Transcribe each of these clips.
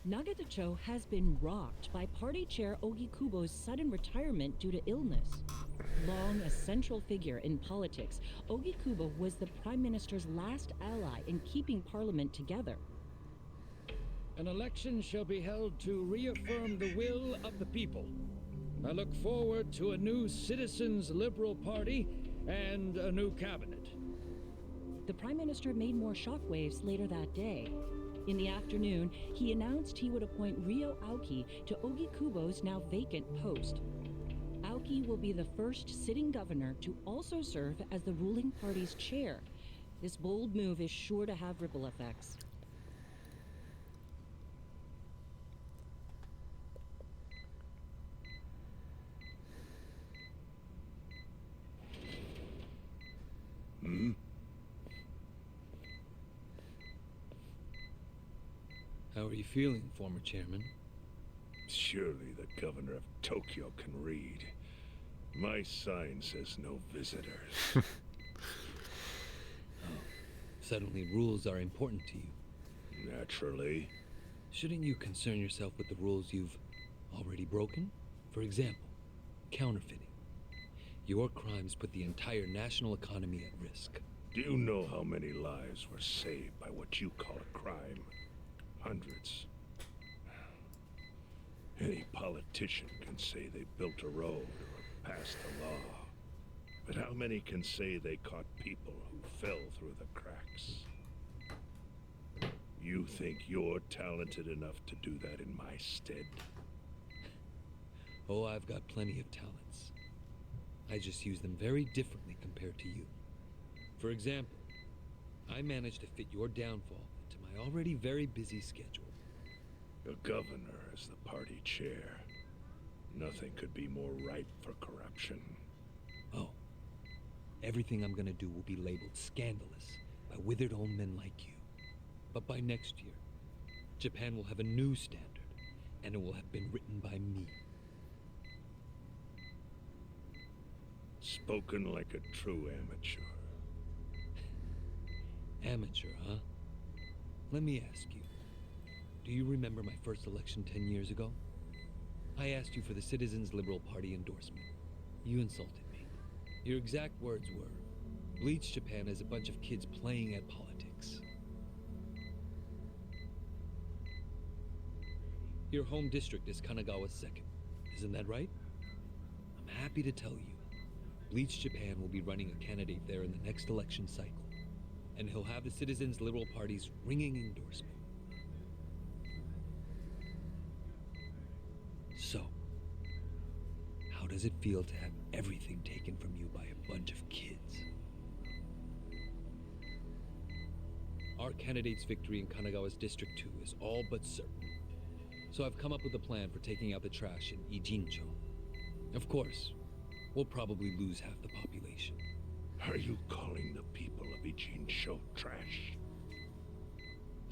Nagatacho has been rocked by party chair Ogikubo's sudden retirement due to illness. Long a central figure in politics, Ogikubo was the prime minister's last ally in keeping parliament together. An election shall be held to reaffirm the will of the people. I look forward to a new Citizens' Liberal Party and a new cabinet. The prime minister made more shockwaves later that day. In the afternoon, he announced he would appoint Ryo Aoki to Ogikubo's now vacant post. Aoki will be the first sitting governor to also serve as the ruling party's chair. This bold move is sure to have ripple effects. How are you feeling, former chairman? Surely the governor of Tokyo can read. My sign says no visitors. Oh, suddenly rules are important to you. Naturally. Shouldn't you concern yourself with the rules you've already broken? For example, counterfeiting. Your crimes put the entire national economy at risk. Do you know how many lives were saved by what you call a crime? Hundreds. Any politician can say they built a road or passed a law. But how many can say they caught people who fell through the cracks? You think you're talented enough to do that in my stead? Oh, I've got plenty of talents. I just use them very differently compared to you. For example, I managed to fit your downfall into my already very busy schedule. A governor as the party chair. Nothing could be more ripe for corruption. Oh, everything I'm gonna do will be labeled scandalous by withered old men like you. But by next year, Japan will have a new standard, and it will have been written by me. Spoken like a true amateur. Amateur, huh? Let me ask you. Do you remember my first election 10 years ago? I asked you for the Citizens' Liberal Party endorsement. You insulted me. Your exact words were, "Bleach Japan is a bunch of kids playing at politics." Your home district is Kanagawa's second. Isn't that right? I'm happy to tell you, Bleach Japan will be running a candidate there in the next election cycle. And he'll have the Citizens' Liberal Party's ringing endorsement. So, how does it feel to have everything taken from you by a bunch of kids? Our candidate's victory in Kanagawa's District 2 is all but certain. So I've come up with a plan for taking out the trash in Ijincho. Of course, we'll probably lose half the population. Are you calling the people of Ijincho trash?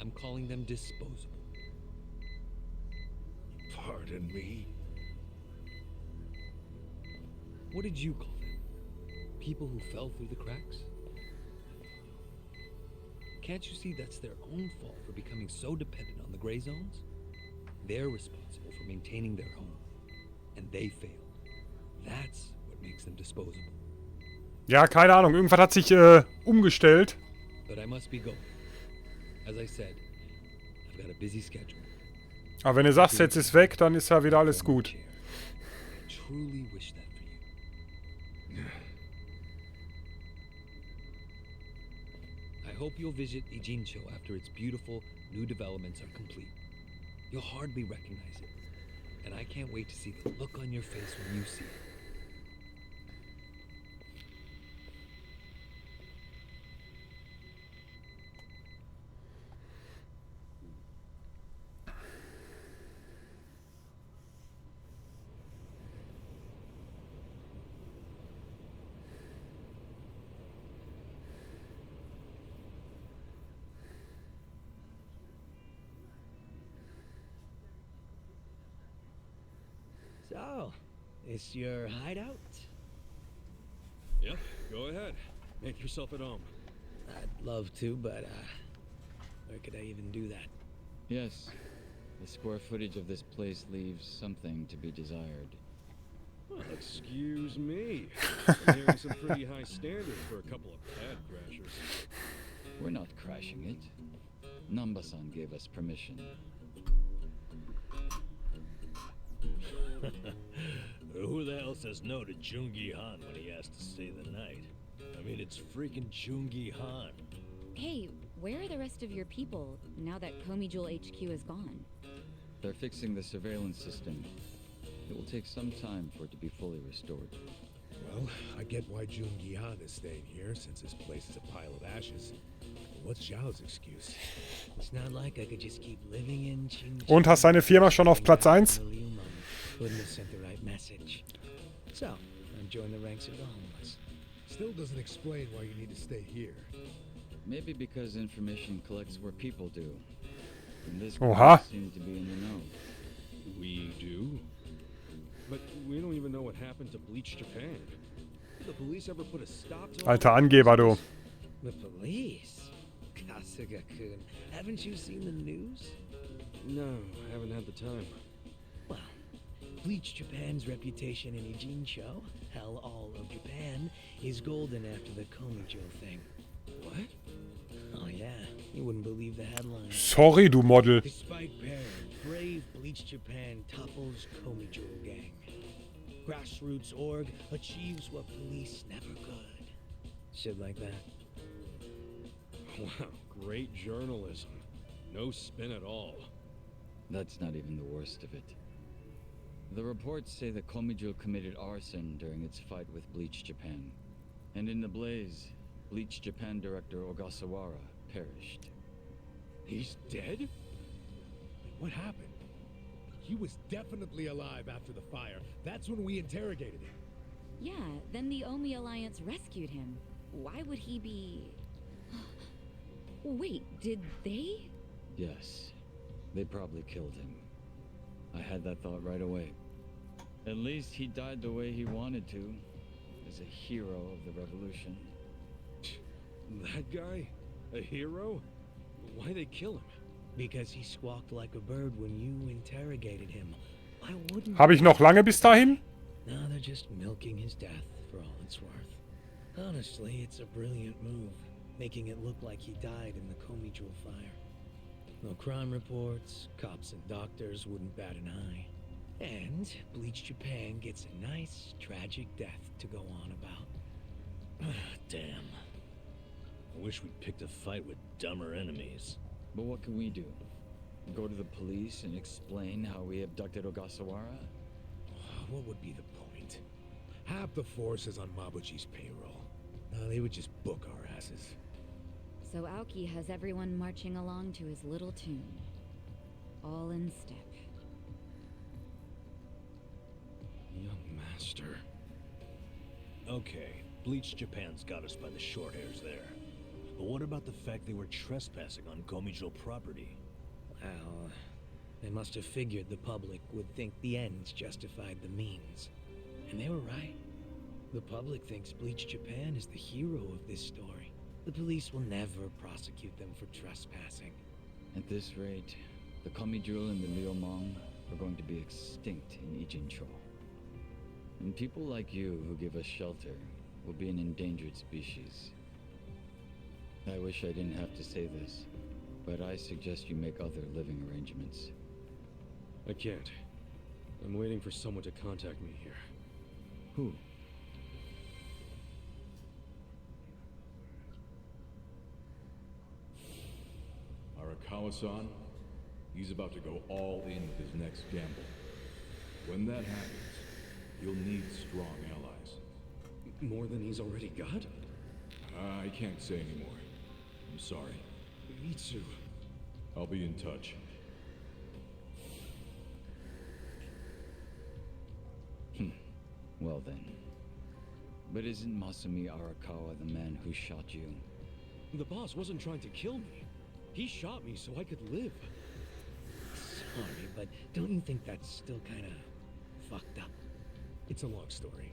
I'm calling them disposable. Pardon me? What did you call them? People who fell through the cracks? Can't you see that's their own fault for becoming so dependent on the gray zones? They're responsible for maintaining their home, and they failed. That's what makes them disposable. Ja, keine Ahnung. Irgendwas hat sich umgestellt. But I must be going. As I said, I've got a busy schedule. Aber wenn du sagst, jetzt ist weg, dann ist ja wieder alles gut. I truly wish that for you. I hope you'll visit Ijincho after its beautiful new developments are complete. You'll hardly recognize it, and I can't wait to see the look on your face when you see it. So, it's your hideout? Yep, go ahead. Make yourself at home. I'd love to, but, where could I even do that? Yes, The square footage of this place leaves something to be desired. Well, excuse me. I'm hearing some pretty high standards for a couple of pad crashers. We're not crashing it. Namba-san gave us permission. Who the hell says no to Jungi Han when he asks to stay the night? I mean, it's freaking Jungi Han. Hey, where are the rest of your people now that Komijul HQ is gone? They're fixing the surveillance system. It will take some time for it to be fully restored. Well, I get why Jun Gihan is staying here, since this place is a pile of ashes. But what's Zhao's excuse? It's not like I could just keep living in Qingzhou. Und hast deine Firma schon auf Platz 1? Wouldn't have sent the right message. So, I'm joining the ranks of the homeless. Still doesn't explain why you need to stay here. Maybe because information collects where people do. And this Oha. group seems to be in the know. We do? But we don't even know what happened to Bleach Japan. Did the police ever put a stop to all Alter this? Angeber, du. The police? Kasuga-kun, haven't you seen the news? No, I haven't had the time. Well, Bleach Japan's reputation in Ijincho, hell, all of Japan, is golden after the Komijul thing. What? Oh yeah, you wouldn't believe the headlines. Sorry, du Model. Despite peril, brave Bleach Japan topples Komijul gang. Grassroots org achieves what police never could. Shit like that. Wow, great journalism. No spin at all. That's not even the worst of it. The reports say that Komijul committed arson during its fight with Bleach Japan. And in the blaze, Bleach Japan director Ogasawara perished. He's dead? What happened? He was definitely alive after the fire. That's when we interrogated him. Yeah, then the Omi Alliance rescued him. Why would he be... Wait, did they? Yes, they probably killed him. I had that thought right away. At least he died the way he wanted to, as a hero of the revolution. That guy? A hero? Why they kill him? Because he squawked like a bird when you interrogated him. Why wouldn't Habe ich noch lange bis dahin? No, they're just milking his death for all it's worth. Honestly, it's a brilliant move, making it look like he died in the Komijul fire. No crime reports, cops and doctors wouldn't bat an eye. And Bleach Japan gets a nice, tragic death to go on about. Damn. I wish we'd picked a fight with dumber enemies. But what can we do? Go to the police and explain how we abducted Ogasawara? What would be the point? Half the force is on Mabuchi's payroll. No, they would just book our asses. So Aoki has everyone marching along to his little tune. All in step. Young master. Okay, Bleach Japan's got us by the short hairs there. But what about the fact they were trespassing on Komijul property? Well, they must have figured the public would think the ends justified the means. And they were right. The public thinks Bleach Japan is the hero of this story. The police will never prosecute them for trespassing. At this rate, the Komijul and the Liumang are going to be extinct in Ijincho. And people like you who give us shelter will be an endangered species. I wish I didn't have to say this, but I suggest you make other living arrangements. I can't. I'm waiting for someone to contact me here. Who? Arakawa-san, he's about to go all in with his next gamble. When that happens, you'll need strong allies. More than he's already got? I can't say anymore. I'm sorry. Me too. I'll be in touch. Well then. But isn't Masumi Arakawa the man who shot you? The boss wasn't trying to kill me. He shot me so I could live. Sorry, but don't you think that's still kind of fucked up? It's a long story.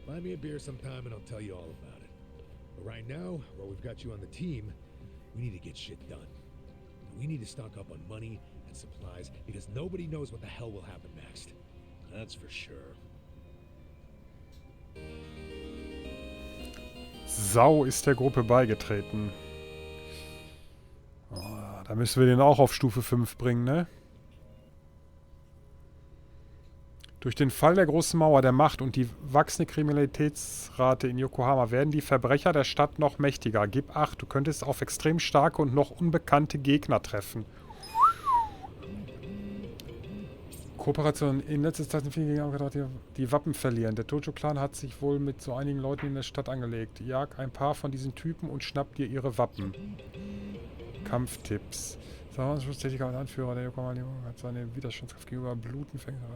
Buy me a beer sometime and I'll tell you all about it. But right now, while we've got you on the team, we need to get shit done. We need to stock up on money and and supplies, because nobody knows what the hell will happen next. That's for sure. Sau ist der Gruppe beigetreten. Oh, da müssen wir den auch auf Stufe 5 bringen, ne? Durch den Fall der großen Mauer der Macht und die wachsende Kriminalitätsrate in Yokohama werden die Verbrecher der Stadt noch mächtiger. Gib acht, du könntest auf extrem starke und noch unbekannte Gegner treffen. Kooperation. In letzter Zeit sind viele Gegner die Wappen verlieren. Der Tojo-Clan hat sich wohl mit so einigen Leuten in der Stadt angelegt. Jag ein paar von diesen Typen und schnapp dir ihre Wappen. Kampftipps. Tätiger und Anführer der Yokohama hat seine Widerstandskraft gegenüber Bluten verhindert.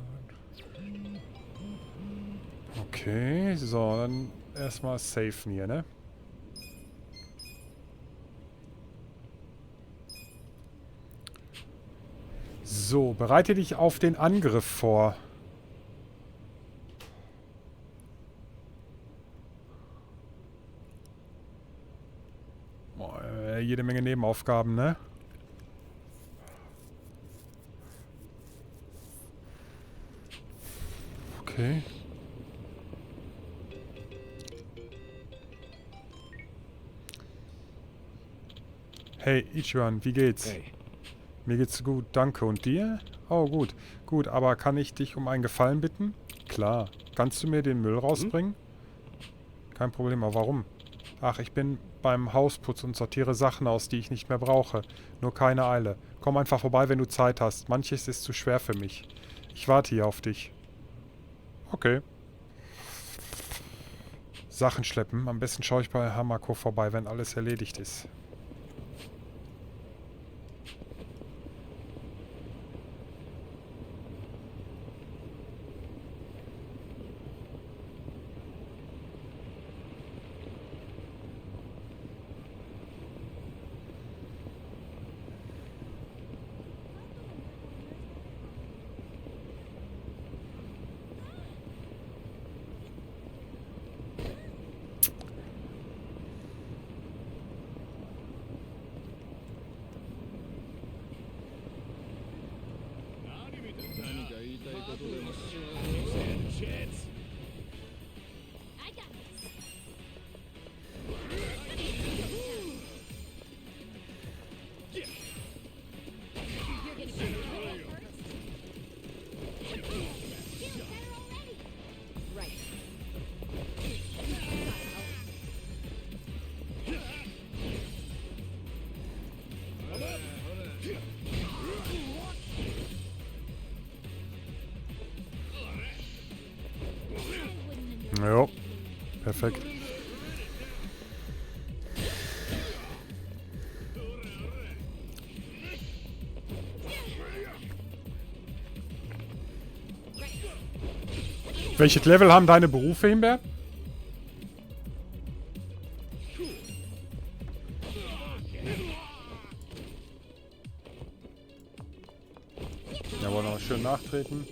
Okay, so, dann erstmal safen hier, ne? So, bereite dich auf den Angriff vor. Boah, jede Menge Nebenaufgaben, ne? Okay. Hey, Ichiban, wie geht's? Hey. Mir geht's gut, danke. Und dir? Oh, gut. Gut, aber kann ich dich um einen Gefallen bitten? Klar. Kannst du mir den Müll rausbringen? Kein Problem, aber warum? Ach, ich bin beim Hausputz und sortiere Sachen aus, die ich nicht mehr brauche. Nur keine Eile. Komm einfach vorbei, wenn du Zeit hast. Manches ist zu schwer für mich. Ich warte hier auf dich. Okay. Sachen schleppen. Am besten schaue ich bei Hamako vorbei, wenn alles erledigt ist. Jo, perfekt. Welches Level haben deine Berufe, Himbeer? Ja, wollen wir noch schön nachtreten.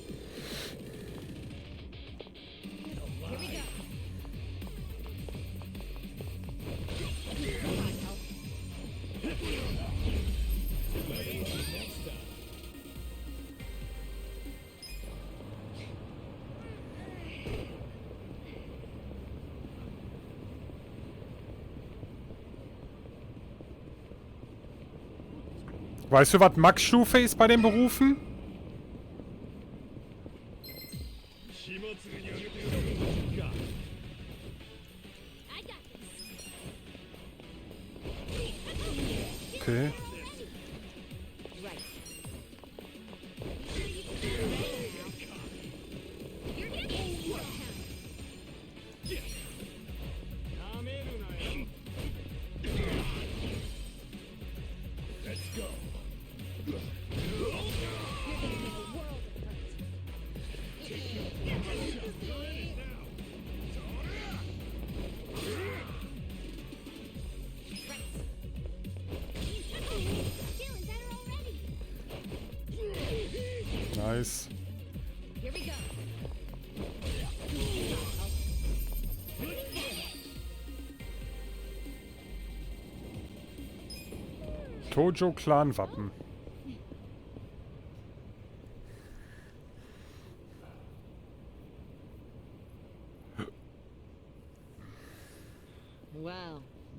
Weißt du, was Max-Stufe ist bei den Berufen? Okay. Nice. Tojo Clan Wappen.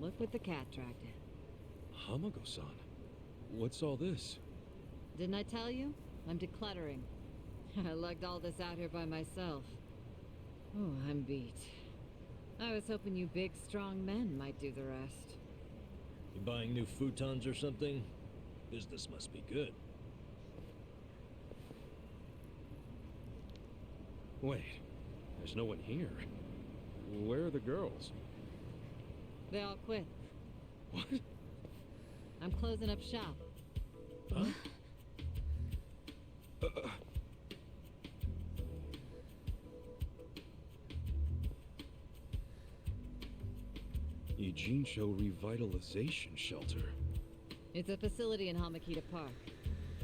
Look what the cat dragged in. Hamako-san, what's all this? Didn't I tell you? I'm decluttering. I lugged all this out here by myself. Oh, I'm beat. I was hoping you big, strong men might do the rest. You buying new futons or something? Business must be good. Wait, there's no one here. Where are the girls? They all quit. What? I'm closing up shop. Huh? Ijincho Revitalization Shelter. It's a facility in Hamakita Park.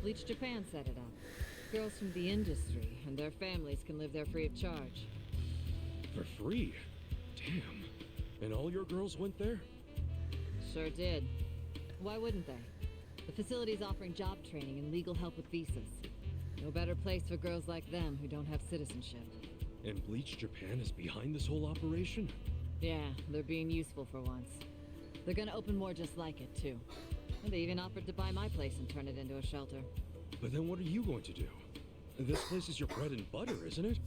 Bleach Japan set it up. Girls from the industry and their families can live there free of charge. For free? Damn. And all your girls went there? Sure did. Why wouldn't they? The facility's offering job training and legal help with visas. No better place for girls like them who don't have citizenship. And Bleach Japan is behind this whole operation? Yeah, they're being useful for once. They're gonna open more just like it, too. And they even offered to buy my place and turn it into a shelter. But then what are you going to do? This place is your bread and butter, isn't it?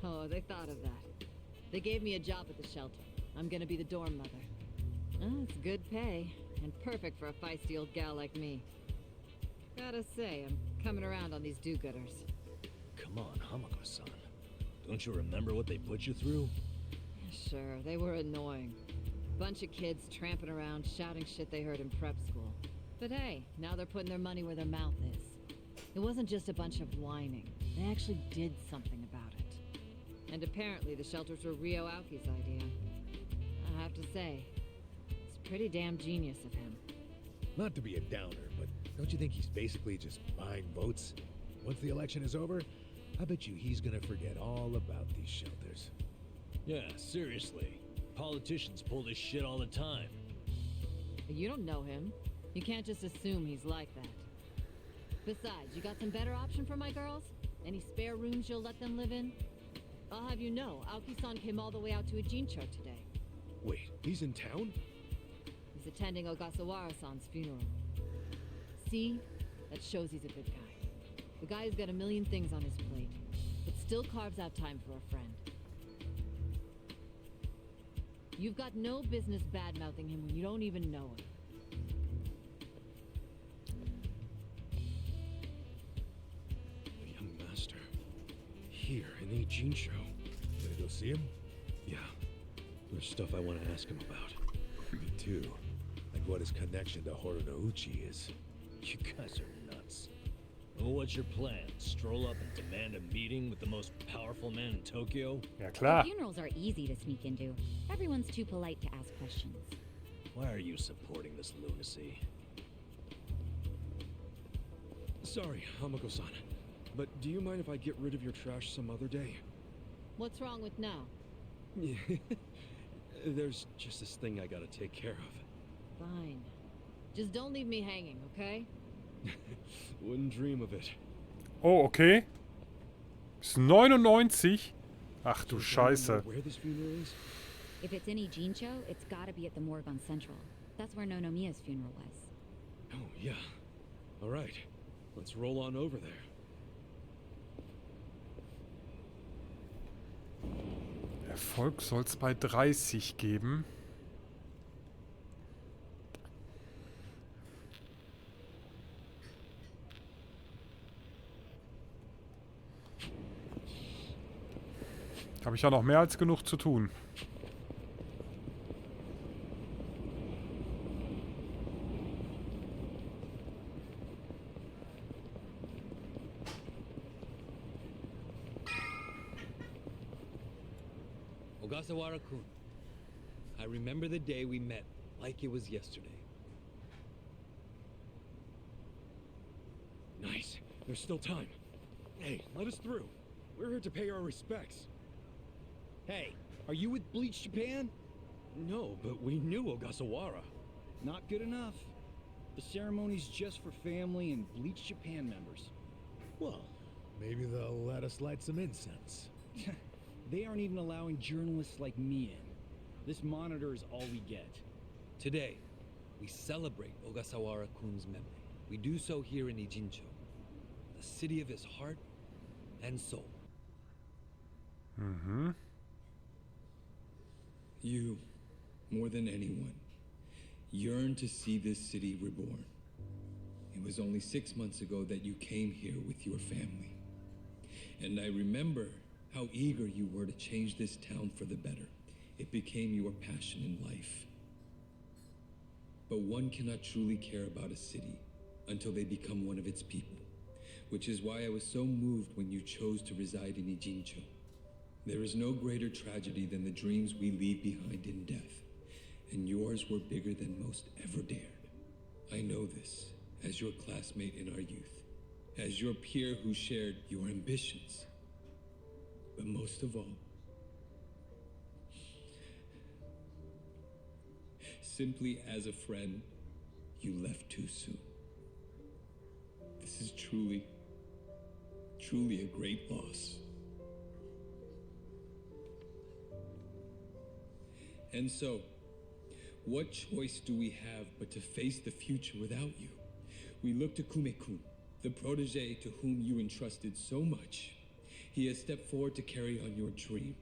Oh, they thought of that. They gave me a job at the shelter. I'm gonna be the dorm mother. Oh, it's good pay, and perfect for a feisty old gal like me. Gotta say, I'm coming around on these do-gooders. Come on, Hamako-san. Don't you remember what they put you through? Sure, they were annoying. Bunch of kids tramping around, shouting shit they heard in prep school. But hey, now they're putting their money where their mouth is. It wasn't just a bunch of whining. They actually did something about it. And apparently the shelters were Ryo Aoki's idea. I have to say, it's pretty damn genius of him. Not to be a downer, but don't you think he's basically just buying votes? Once the election is over, I bet you he's gonna forget all about these shelters. Yeah, seriously. Politicians pull this shit all the time. You don't know him. You can't just assume he's like that. Besides, you got some better option for my girls? Any spare rooms you'll let them live in? I'll have you know, Aoki-san came all the way out to Ijincho today. Wait, he's in town? He's attending Ogasawara-san's funeral. See? That shows he's a good guy. The guy's got a million things on his plate, but still carves out time for a friend. You've got no business bad-mouthing him when you don't even know him. The young master. Here in Ijincho. Gonna go see him? Yeah. There's stuff I want to ask him about. Me too. Like what his connection to Horonouchi is. You guys are nuts. Well, what's your plan? Stroll up and demand a meeting with the most powerful man in Tokyo? Ja, klar. Funerals are easy to sneak into. Everyone's too polite to ask questions. Why are you supporting this lunacy? Sorry, Hamako-san. But do you mind if I get rid of your trash some other day? What's wrong with now? Yeah. There's just this thing I gotta take care of. Fine. Just don't leave me hanging, okay? Wouldn't dream of it. Oh, okay. Ist 99. Ach du Scheiße. Where this funeral is? If it's in Ijincho, it's gotta be at the morgue on Central. That's where Nonomiya's funeral was. Oh, yeah. All right. Let's roll on over there. Erfolg soll es bei 30 geben. Habe ich ja noch mehr als genug zu tun. Ogasawara-kun, I remember the day we met like it was yesterday. Nice. There's still time. Hey, let us through. We're here to pay our respects. Hey, are you with Bleach Japan? No, but we knew Ogasawara. Not good enough. The ceremony's just for family and Bleach Japan members. Well, maybe they'll let us light some incense. They aren't even allowing journalists like me in. This monitor is all we get. Today, we celebrate Ogasawara-kun's memory. We do so here in Ijincho, the city of his heart and soul. Mhm. You, more than anyone, yearn to see this city reborn. It was only 6 months ago that you came here with your family. And I remember how eager you were to change this town for the better. It became your passion in life. But one cannot truly care about a city until they become one of its people, which is why I was so moved when you chose to reside in Ijincho. There is no greater tragedy than the dreams we leave behind in death, and yours were bigger than most ever dared. I know this as your classmate in our youth, as your peer who shared your ambitions. But most of all, simply as a friend, you left too soon. This is truly a great loss. And so, what choice do we have but to face the future without you? We look to Kume-kun, the protege to whom you entrusted so much. He has stepped forward to carry on your dream.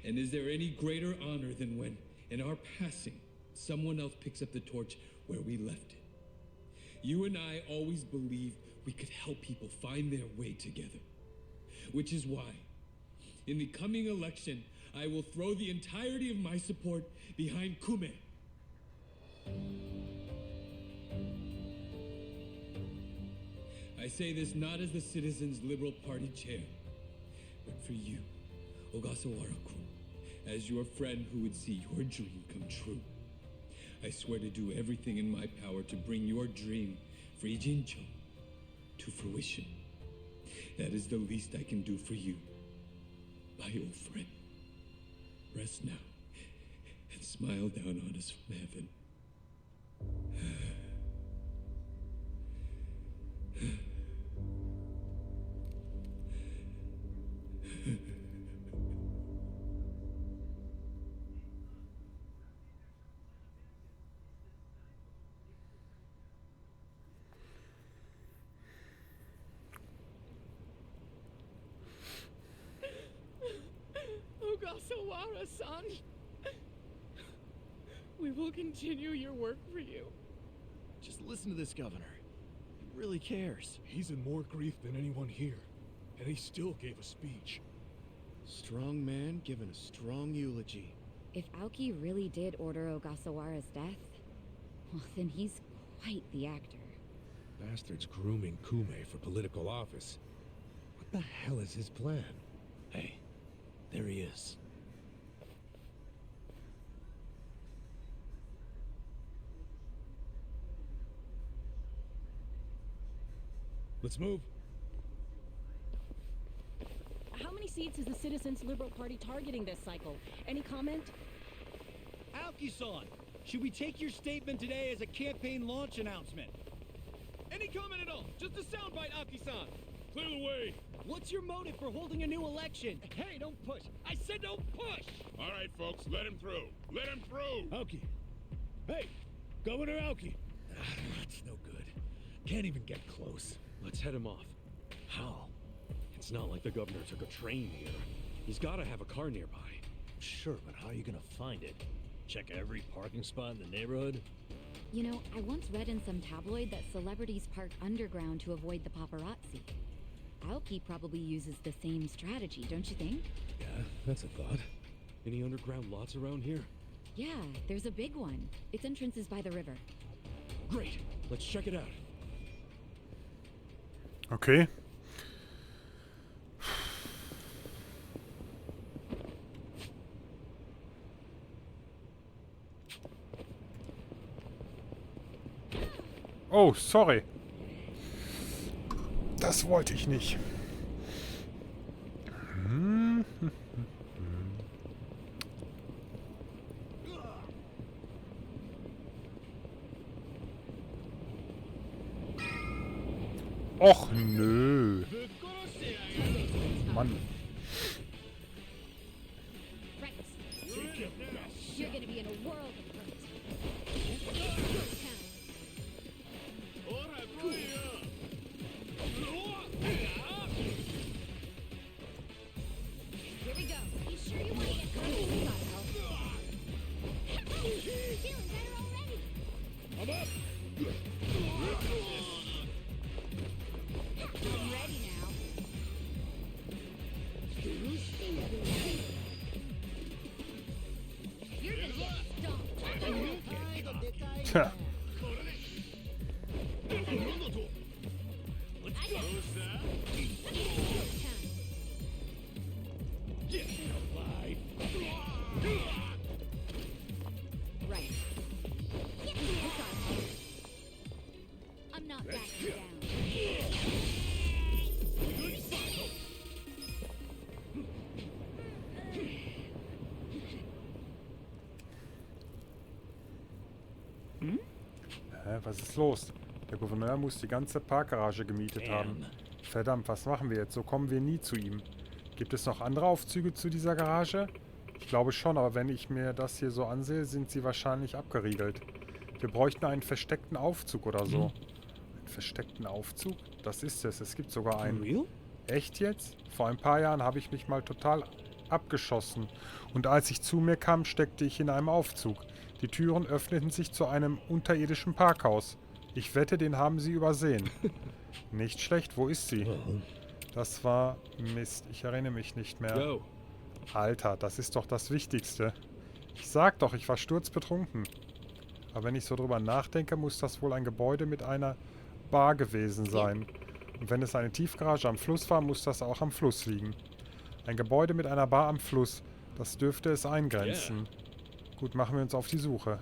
And is there any greater honor than when, in our passing, someone else picks up the torch where we left it? You and I always believed we could help people find their way together. Which is why, in the coming election, I will throw the entirety of my support behind Kume. I say this not as the Citizens Liberal Party chair, but for you, Ogasawara-kun, as your friend who would see your dream come true. I swear to do everything in my power to bring your dream for Ijincho to fruition. That is the least I can do for you, my old friend. Rest now and smile down on us from heaven. Ogasawara-san, we will continue your work for you. Just listen to this governor. He really cares. He's in more grief than anyone here, and he still gave a speech. Strong man giving a strong eulogy. If Aoki really did order Ogasawara's death, well, then he's quite the actor. Bastard's grooming Kume for political office. What the hell is his plan? Hey, there he is. Let's move. How many seats is the Citizens Liberal Party targeting this cycle? Any comment? Aoki-san, should we take your statement today as a campaign launch announcement? Any comment at all? Just a soundbite, Aoki-san. Clear the way. What's your motive for holding a new election? Hey, don't push. I said don't push! All right, folks, let him through. Let him through. Aoki. Hey, Governor Aoki. That's no good. Can't even get close. Let's head him off. How? It's not like the governor took a train here. He's gotta have a car nearby. Sure, but how are you gonna find it? Check every parking spot in the neighborhood? You know, I once read in some tabloid that celebrities park underground to avoid the paparazzi. Aoki probably uses the same strategy, don't you think? Yeah, that's a thought. Any underground lots around here? Yeah, there's a big one. Its entrance is by the river. Great. Let's check it out. Okay. Oh, sorry. Das wollte ich nicht. Och, nö. Mann. Right. You're gonna be in a world of hurt. Tja. Right. I'm not backing down. Hä, was ist los? Der Gouverneur muss die ganze Parkgarage gemietet haben. Verdammt, was machen wir jetzt? So kommen wir nie zu ihm. Gibt es noch andere Aufzüge zu dieser Garage? Ich glaube schon, aber wenn ich mir das hier so ansehe, sind sie wahrscheinlich abgeriegelt. Wir bräuchten einen versteckten Aufzug oder so. Einen versteckten Aufzug? Das ist es. Es gibt sogar einen. Echt jetzt? Vor ein paar Jahren habe ich mich mal total abgeschossen. Und als ich zu mir kam, steckte ich in einem Aufzug. Die Türen öffneten sich zu einem unterirdischen Parkhaus. Ich wette, den haben sie übersehen. Nicht schlecht. Wo ist sie? Das war... Mist, ich erinnere mich nicht mehr. Alter, das ist doch das Wichtigste. Ich sag doch, ich war sturzbetrunken. Aber wenn ich so drüber nachdenke, muss das wohl ein Gebäude mit einer Bar gewesen sein. Und wenn es eine Tiefgarage am Fluss war, muss das auch am Fluss liegen. Ein Gebäude mit einer Bar am Fluss. Das dürfte es eingrenzen. Gut, machen wir uns auf die Suche.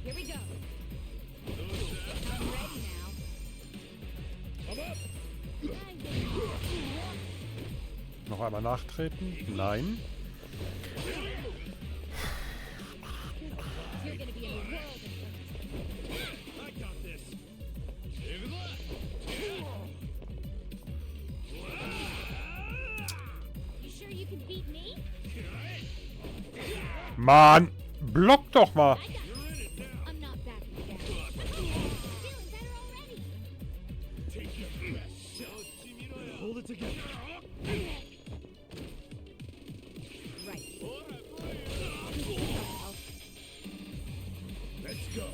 Here we go. I'm ready now. Noch einmal nachtreten? Nein. You're gonna be in a world of... I got this. You sure you can beat me? Mann! Block doch mal! I'm not backing down. Feeling better already. Take your best shot. Hold it together. Right. Let's go.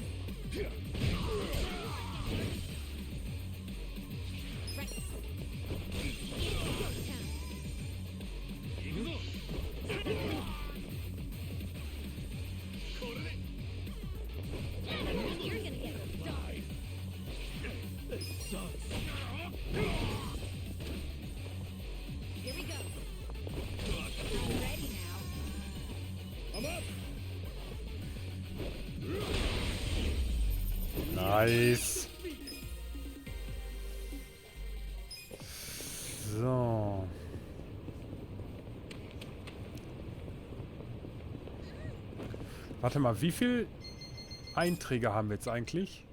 You're gonna get stuck. This sucks. Here we go. I'm ready now. I'm up. Nice. So. Warte mal, wie viel Einträge haben wir jetzt eigentlich?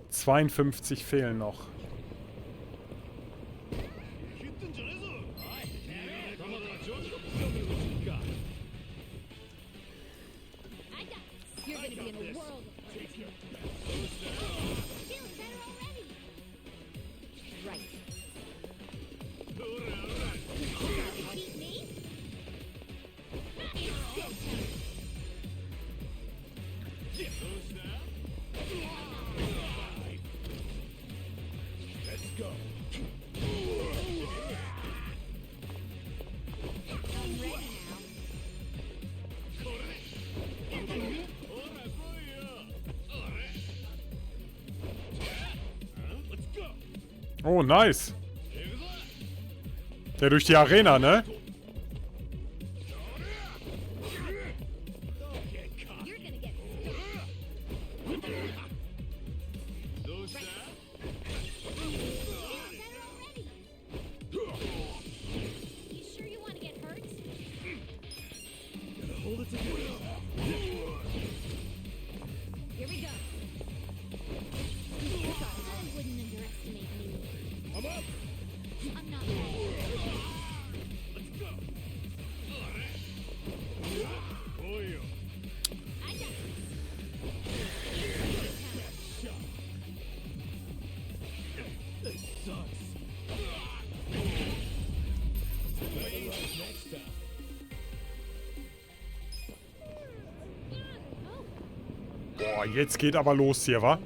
52 fehlen noch. You're gonna be in a world of... Feeling better already. Right. Beat me? It's go time. Let's go. I'm ready now. Let's go. Oh, nice. Der durch die Arena, ne? You're gonna get stuck. Oh, jetzt geht aber los hier, wa?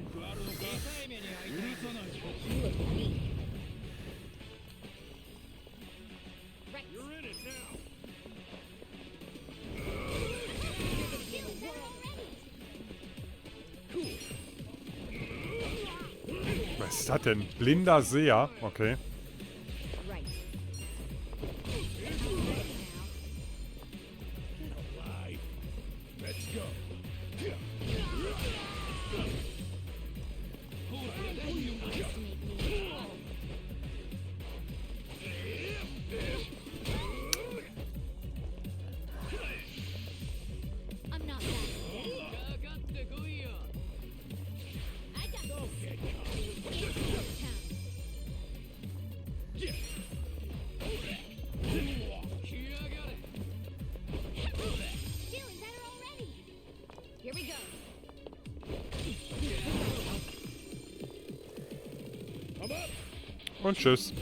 Was ist das denn? Blinder Seher? Okay. Und tschüss.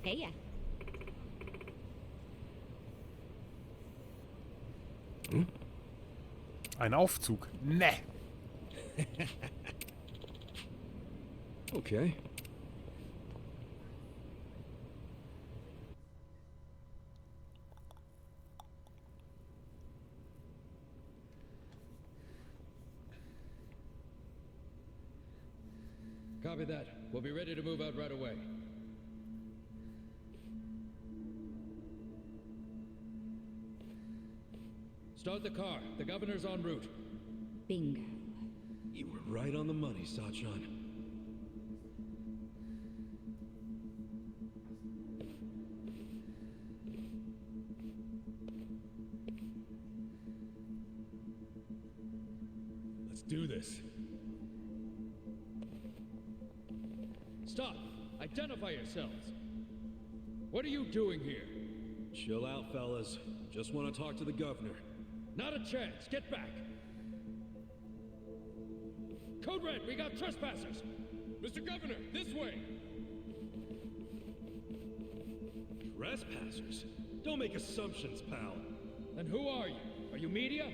Hey, yeah. Ein Aufzug. Ne. Okay. Copy that. We'll be ready to move out right away. Start the car. The governor's en route. Bingo. You were right on the money, Sachan. Let's do this. Stop! Identify yourselves! What are you doing here? Chill out, fellas. Just want to talk to the governor. Not a chance! Get back! Code Red, we got trespassers! Mr. Governor, this way! Trespassers? Don't make assumptions, pal. And who are you? Are you media?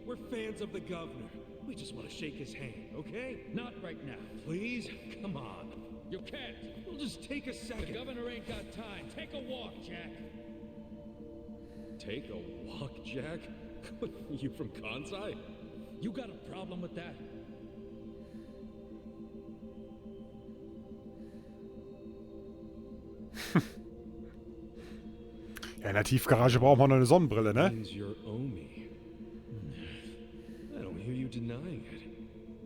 We're fans of the governor. We just want to shake his hand, okay? Not right now. Please? Come on. You can't. We'll just take a second. The governor ain't got time. Take a walk, Jack. Take a walk, Jack? You from Kansai? You got a problem with that? Ja, in der Tiefgarage braucht man noch eine Sonnenbrille, ne? Your Omi. I don't hear you denying it.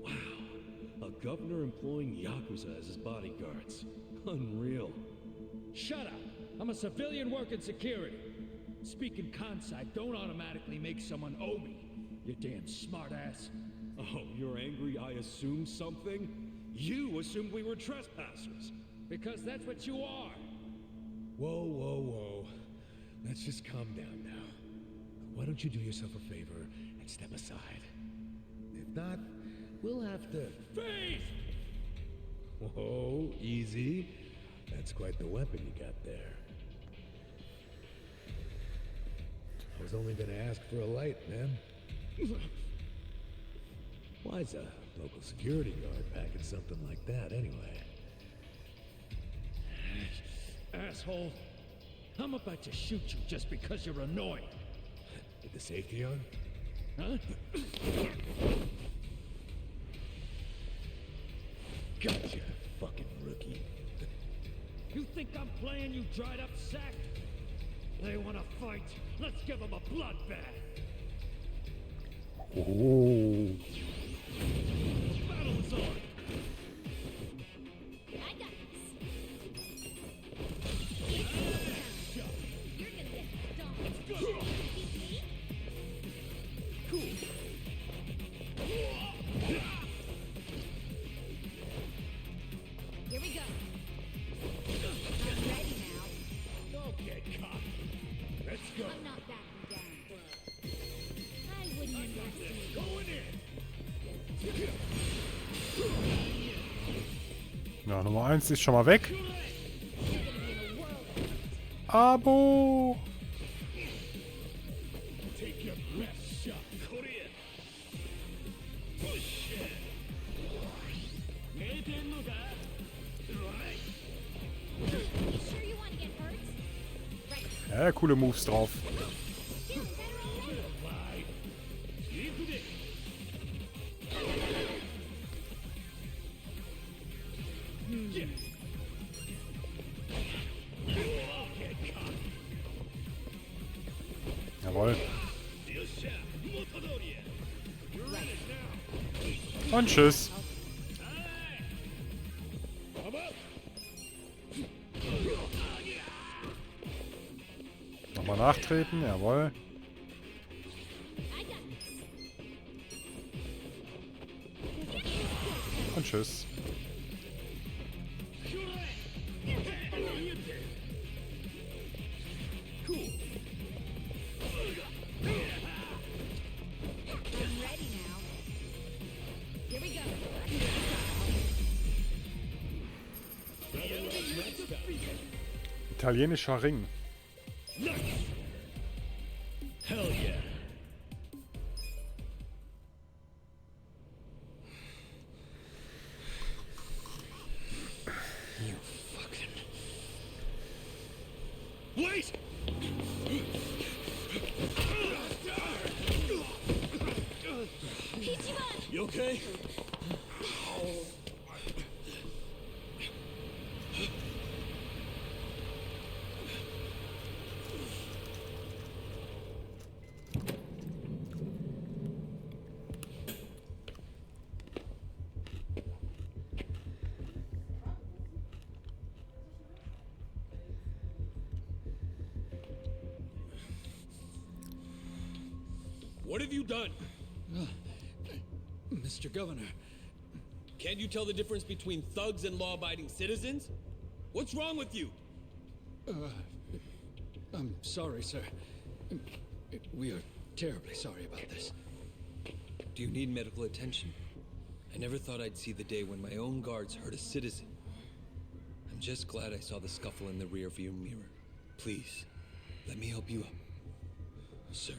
Wow. A governor employing Yakuza as his bodyguards. Unreal. Shut up. I'm a civilian working security. Speaking Kansai don't automatically make someone Omi. You damn smartass. Oh, you're angry I assumed something? You assumed we were trespassers. Because that's what you are. Whoa, whoa, whoa. Let's just calm down now. Why don't you do yourself a favor and step aside? If not, we'll have to... Freeze! Whoa, easy. That's quite the weapon you got there. I was only gonna ask for a light, man. Why's a local security guard packing something like that, anyway? Asshole. I'm about to shoot you just because you're annoying. With the safety on? Huh? Gotcha, fucking rookie. You think I'm playing, you dried up sack? They want to fight. Let's give them a bloodbath. Oh. Battle is on. I got this. You're gonna get stomped. Cool. Here we go. I'm ready now. Don't get cocky. Let's go. I'm not backing down. I wouldn't underestimate. Going in. Ja, Nummer 1 ist schon mal weg. Abo! Ja, coole Moves drauf. Jawohl. Und tschüss. Nochmal nachtreten, jawohl. Und tschüss. Italienischer Ring. Hell yeah. You fucking... Wait! You okay? What have you done? Mr. Governor, Can't you tell the difference between thugs and law-abiding citizens? What's wrong with you? I'm sorry, sir. We are terribly sorry about this. Do you need medical attention? I never thought I'd see the day when my own guards hurt a citizen. I'm just glad I saw the scuffle in the rearview mirror. Please, let me help you up. Sir.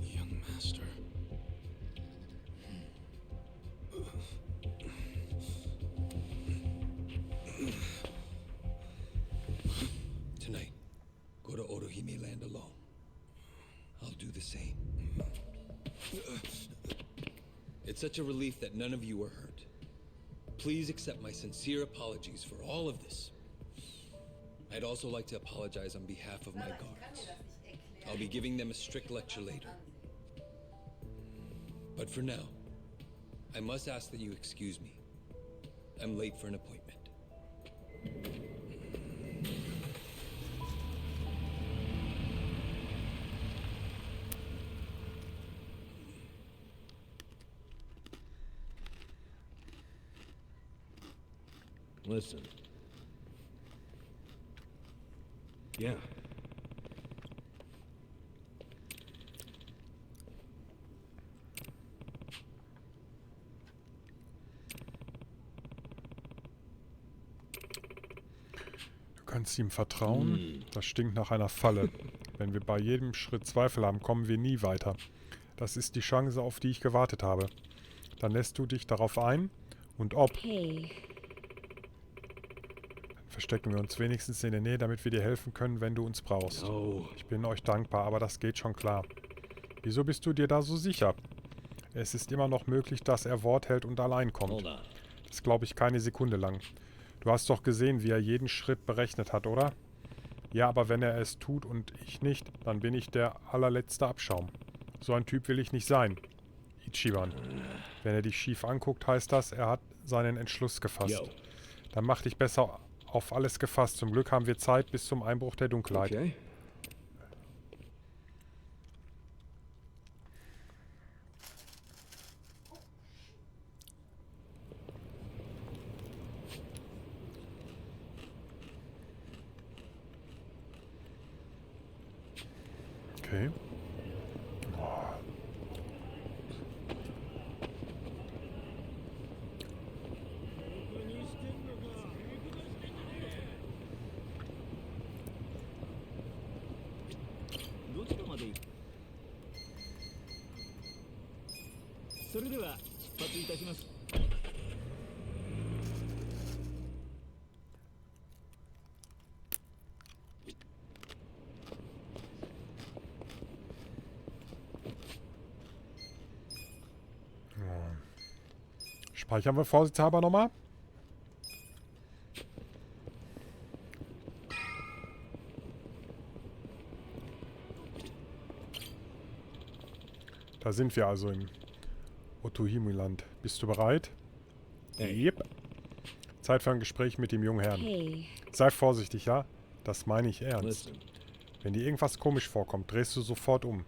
Young master. Tonight, go to Otohime Land alone. I'll do the same. It's such a relief that none of you were hurt. Please accept my sincere apologies for all of this. I'd also like to apologize on behalf of my guards. I'll be giving them a strict lecture later. But for now, I must ask that you excuse me. I'm late for an appointment. Listen. Yeah. Du kannst ihm vertrauen. Das stinkt nach einer Falle. Wenn wir bei jedem Schritt Zweifel haben, kommen wir nie weiter. Das ist die Chance, auf die ich gewartet habe. Dann lässt du dich darauf ein und ob... Hey. Verstecken wir uns wenigstens in der Nähe, damit wir dir helfen können, wenn du uns brauchst. No. Ich bin euch dankbar, aber das geht schon klar. Wieso bist du dir da so sicher? Es ist immer noch möglich, dass er Wort hält und allein kommt. Das glaube ich keine Sekunde lang. Du hast doch gesehen, wie er jeden Schritt berechnet hat, oder? Ja, aber wenn er es tut und ich nicht, dann bin ich der allerletzte Abschaum. So ein Typ will ich nicht sein. Ichiban. Wenn er dich schief anguckt, heißt das, er hat seinen Entschluss gefasst. Yo. Dann mach dich besser auf alles gefasst. Zum Glück haben wir Zeit bis zum Einbruch der Dunkelheit. Okay. Okay. Oh, それでは出発いたします。Speichern wir vorsichtshalber nochmal. Da sind wir also im Otohimi-Land. Bist du bereit? Yep. Zeit für ein Gespräch mit dem jungen Herrn. Hey. Sei vorsichtig, ja? Das meine ich ernst. Wenn dir irgendwas komisch vorkommt, drehst du sofort um.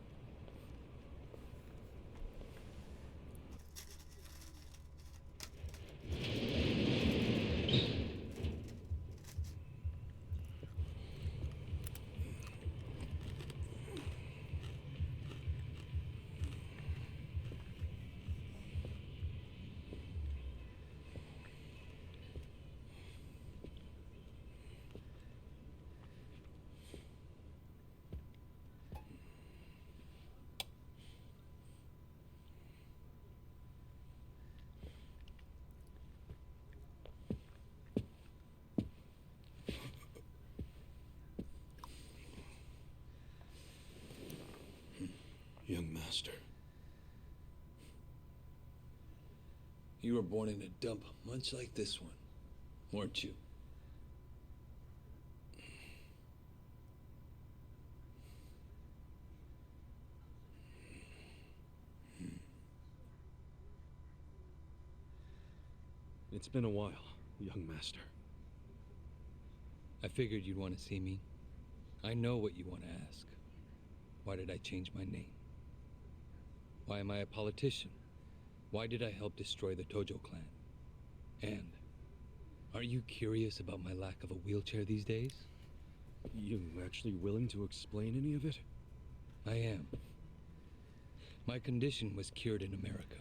Young master. You were born in a dump much like this one, weren't you? It's been a while, young master. I figured you'd want to see me. I know what you want to ask. Why did I change my name? Why am I a politician? Why did I help destroy the Tojo clan? And are you curious about my lack of a wheelchair these days? You actually willing to explain any of it? I am. My condition was cured in America.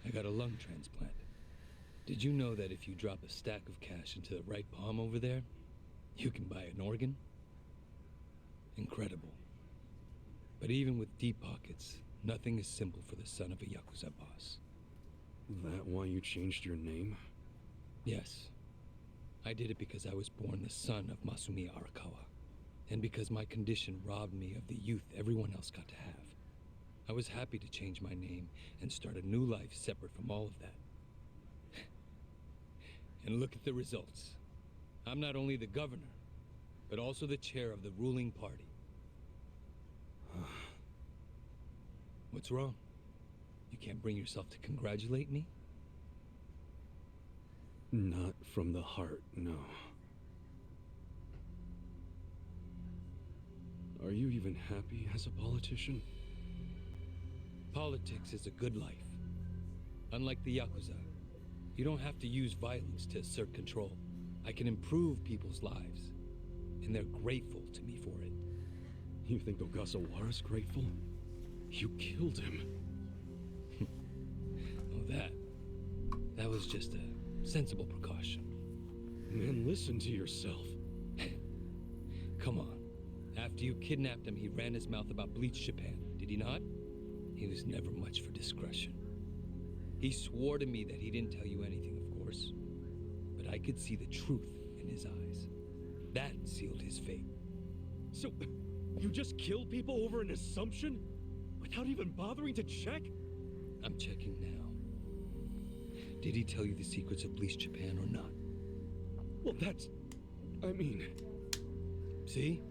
I got a lung transplant. Did you know that if you drop a stack of cash into the right palm over there, you can buy an organ? Incredible. But even with deep pockets, nothing is simple for the son of a Yakuza boss. That why you changed your name? Yes. I did it because I was born the son of Masumi Arakawa, and because my condition robbed me of the youth everyone else got to have. I was happy to change my name and start a new life separate from all of that. And look at the results. I'm not only the governor, but also the chair of the ruling party. What's wrong? You can't bring yourself to congratulate me? Not from the heart, no. Are you even happy as a politician? Politics is a good life. Unlike the Yakuza, you don't have to use violence to assert control. I can improve people's lives, and they're grateful to me for it. You think Ogasawara's grateful? You killed him. Oh, that was just a sensible precaution. Man, listen to yourself. Come on. After you kidnapped him, he ran his mouth about Bleach Japan, did he not? He was never much for discretion. He swore to me that he didn't tell you anything, of course. But I could see the truth in his eyes. That sealed his fate. So, you just killed people over an assumption? Without even bothering to check? I'm checking now. Did he tell you the secrets of Bleach Japan or not? Well, that's... I mean... See?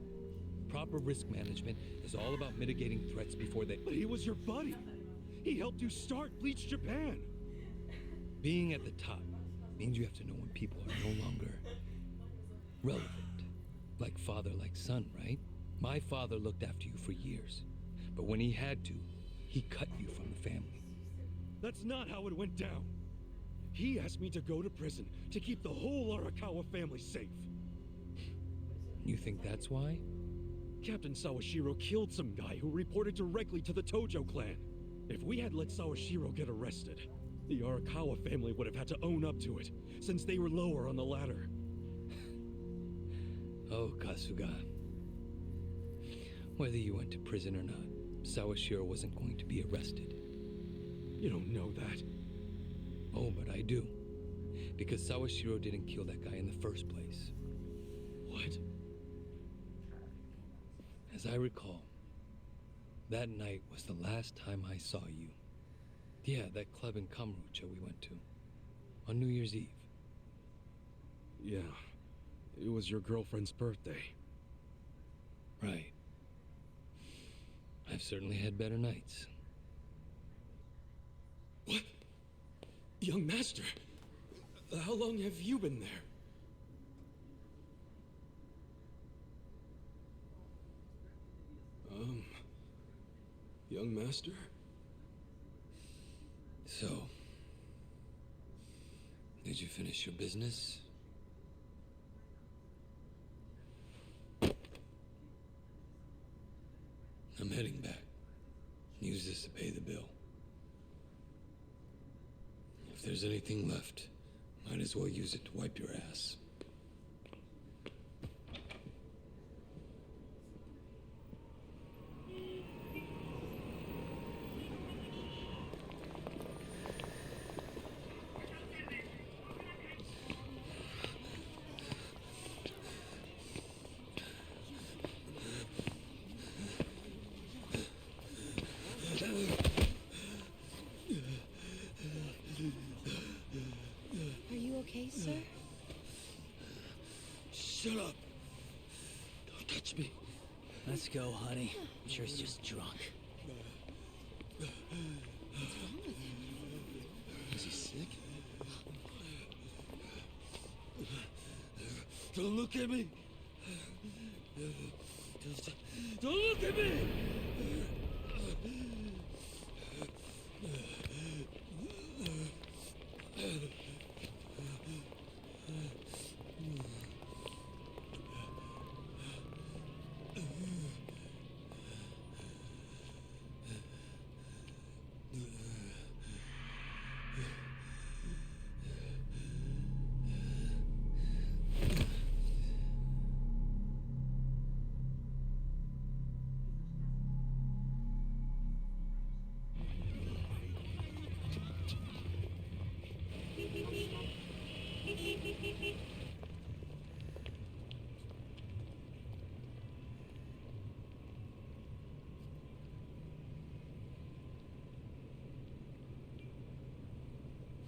Proper risk management is all about mitigating threats before they... But he was your buddy! He helped you start Bleach Japan! Being at the top means you have to know when people are no longer relevant. Like father, like son, right? My father looked after you for years. But when he had to, he cut you from the family. That's not how it went down. He asked me to go to prison to keep the whole Arakawa family safe. You think that's why? Captain Sawashiro killed some guy who reported directly to the Tojo clan. If we had let Sawashiro get arrested, the Arakawa family would have had to own up to it, since they were lower on the ladder. Oh, Kasuga. Whether you went to prison or not, Sawashiro wasn't going to be arrested. You don't know that. Oh, but I do. Because Sawashiro didn't kill that guy in the first place. What? As I recall, that night was the last time I saw you. Yeah, that club in Kamurocho we went to. On New Year's Eve. Yeah. It was your girlfriend's birthday. Right. I've certainly had better nights. What? Young master, how long have you been there? Young master? So, did you finish your business? I'm heading back. Use this to pay the bill. If there's anything left, might as well use it to wipe your ass. Are you okay, sir? Shut up! Don't touch me. Let's go, honey. I'm sure he's just drunk. What's wrong with him? Is he sick? Don't look at me! Don't look at me!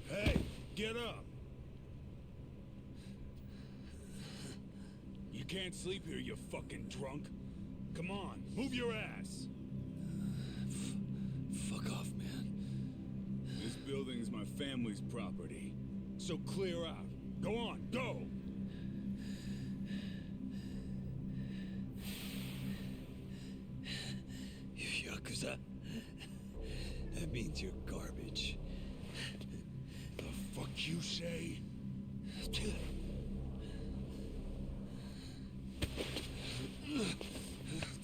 Hey, get up! You can't sleep here, you fucking drunk. Come on, move your ass! Fuck off, man. This building's my family's property. So clear out. Go on, go! You Yakuza? That means you're garbage. The fuck you say?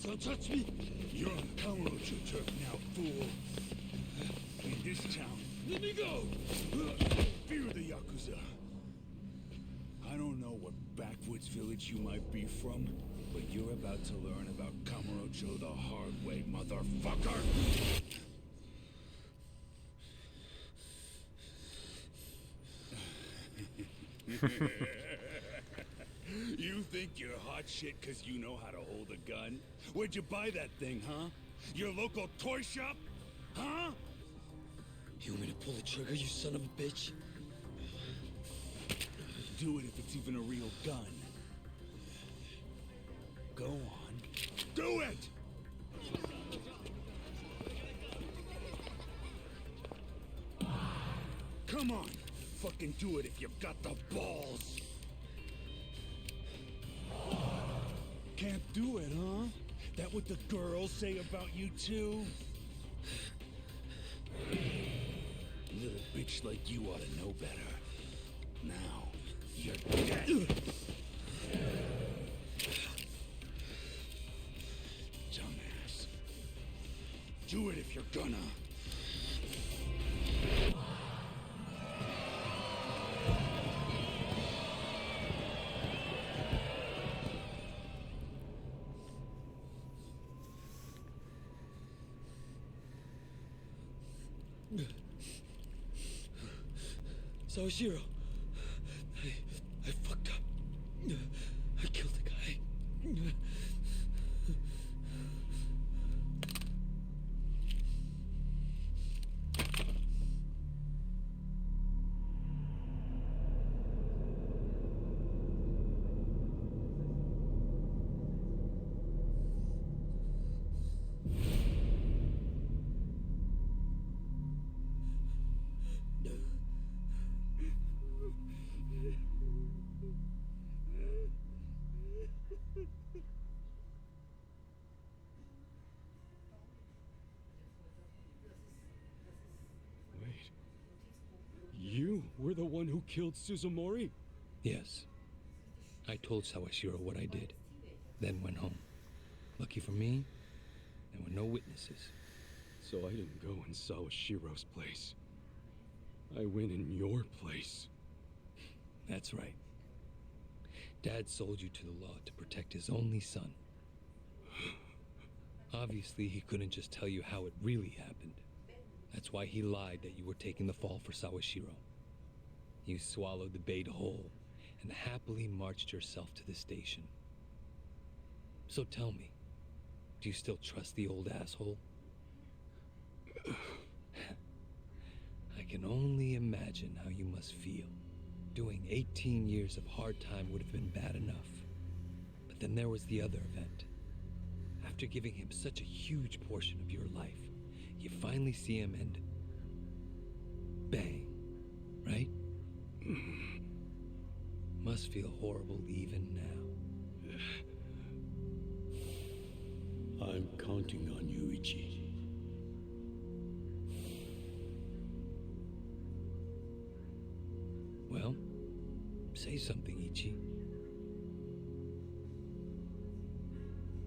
Don't touch me! You're on Kamurocho turf now, fool. In this town, Let me go! fear the Yakuza. I don't know what backwoods village you might be from, but you're about to learn about Kamurocho the hard way, motherfucker! You think you're hot shit because you know how to hold a gun? Where'd you buy that thing, huh? Your local toy shop? Huh? You want me to pull the trigger, you son of a bitch? Do it if it's even a real gun. Go on. Do it! Come on. Fucking do it if you've got the balls. Can't do it, huh? That what the girls say about you too? Little bitch like you ought to know better. Now, you're dead. Dumbass. Do it if you're gonna. Sawashiro, I fucked up. I killed the guy. You were the one who killed Suzumori? Yes. I told Sawashiro what I did, then went home. Lucky for me, there were no witnesses. So I didn't go in Sawashiro's place. I went in your place. That's right. Dad sold you to the law to protect his only son. Obviously, he couldn't just tell you how it really happened. That's why he lied that you were taking the fall for Sawashiro. You swallowed the bait whole and happily marched yourself to the station. So tell me, do you still trust the old asshole? I can only imagine how you must feel. Doing 18 years of hard time would have been bad enough. But then there was the other event. After giving him such a huge portion of your life, you finally see him and bang, right? Must feel horrible even now. I'm counting on you, Ichi. Well, say something, Ichi.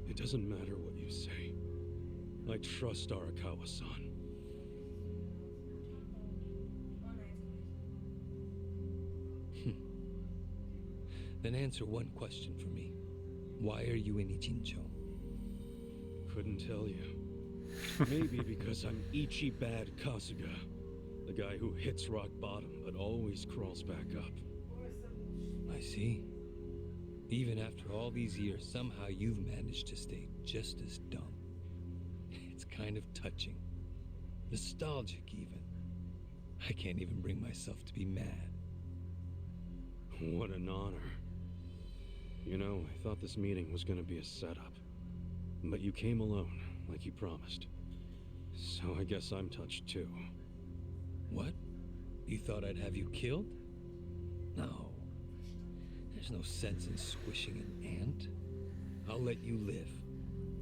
It doesn't matter what you say. I trust Arakawa-san. Then answer one question for me. Why are you in Ichincho? Couldn't tell you. Maybe because I'm Ichi Bad Kasuga. The guy who hits rock bottom but always crawls back up. I see. Even after all these years, somehow you've managed to stay just as dumb. It's kind of touching. Nostalgic, even. I can't even bring myself to be mad. What an honor. You know, I thought this meeting was gonna be a setup. But you came alone, like you promised. So I guess I'm touched too. What? You thought I'd have you killed? No. There's no sense in squishing an ant. I'll let you live.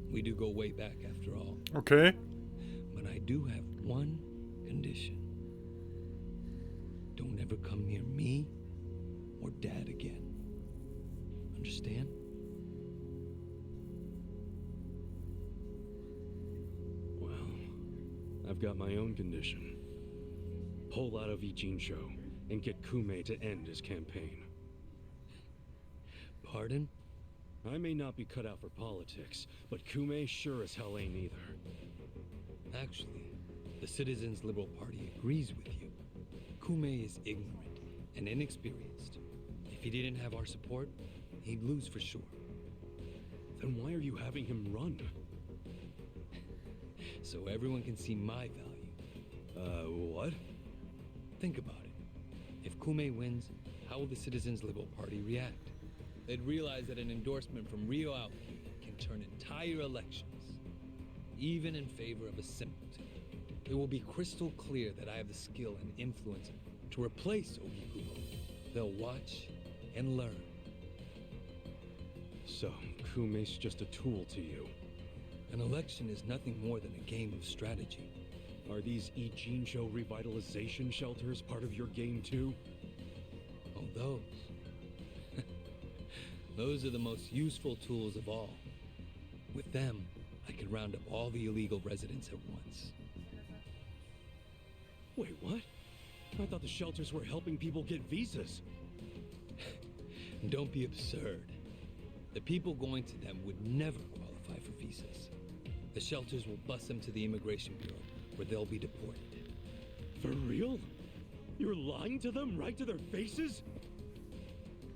We do go way back after all. Okay. But I do have one condition. Don't ever come near me or Dad again. Understand? Well, I've got my own condition. Pull out of Ichincho and get Kume to end his campaign. Pardon? I may not be cut out for politics, but Kume sure as hell ain't either. Actually, the Citizens Liberal Party agrees with you. Kume is ignorant and inexperienced. If he didn't have our support, he'd lose for sure. Then why are you having him run? So everyone can see my value. What? Think about it. If Kume wins, how will the Citizens Liberal Party react? They'd realize that an endorsement from Ryo Aoki can turn entire elections, even in favor of a simpleton. It will be crystal clear that I have the skill and influence to replace Ogikubo. They'll watch and learn. So, Kume's just a tool to you. An election is nothing more than a game of strategy. Are these Ichincho revitalization shelters part of your game too? Oh, those. Those are the most useful tools of all. With them, I can round up all the illegal residents at once. Wait, what? I thought the shelters were helping people get visas. Don't be absurd. The people going to them would never qualify for visas. The shelters will bus them to the Immigration Bureau, where they'll be deported. For real? You're lying to them right to their faces?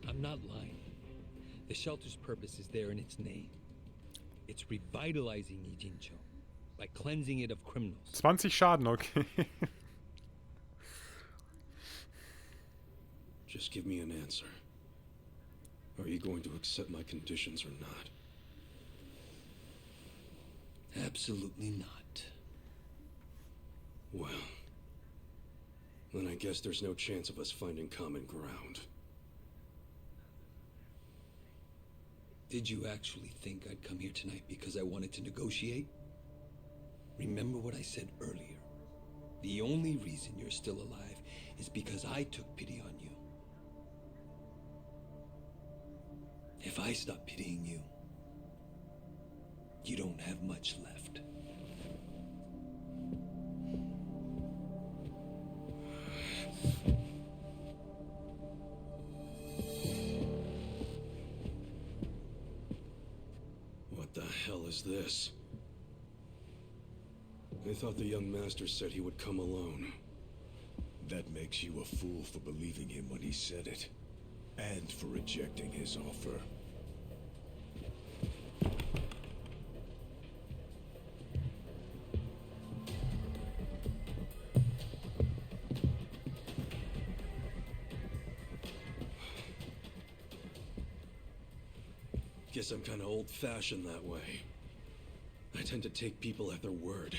I'm not lying. The shelter's purpose is there in its name. It's revitalizing Ijincho by cleansing it of criminals. 20 Schaden, okay. Just give me an answer. Are you going to accept my conditions or not? Absolutely not. Well, then I guess there's no chance of us finding common ground. Did you actually think I'd come here tonight because I wanted to negotiate? Remember what I said earlier. The only reason you're still alive is because I took pity on you. If I stop pitying you, you don't have much left. What the hell is this? I thought the young master said he would come alone. That makes you a fool for believing him when he said it. And for rejecting his offer. Guess I'm kind of old-fashioned that way. I tend to take people at their word.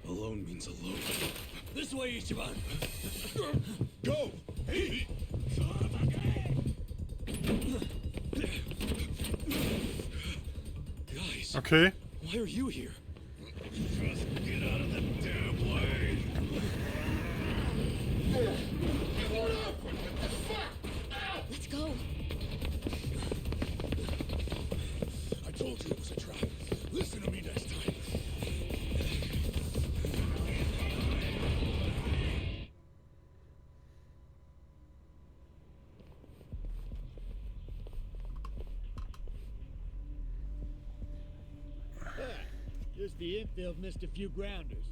Alone means alone. This way, Ichiban! Go! Hey! Guys! Okay. Why are you here? Just get out of the damn way! Let's go. I told you it was a trap. Listen to me next time. Just the infield missed a few grounders.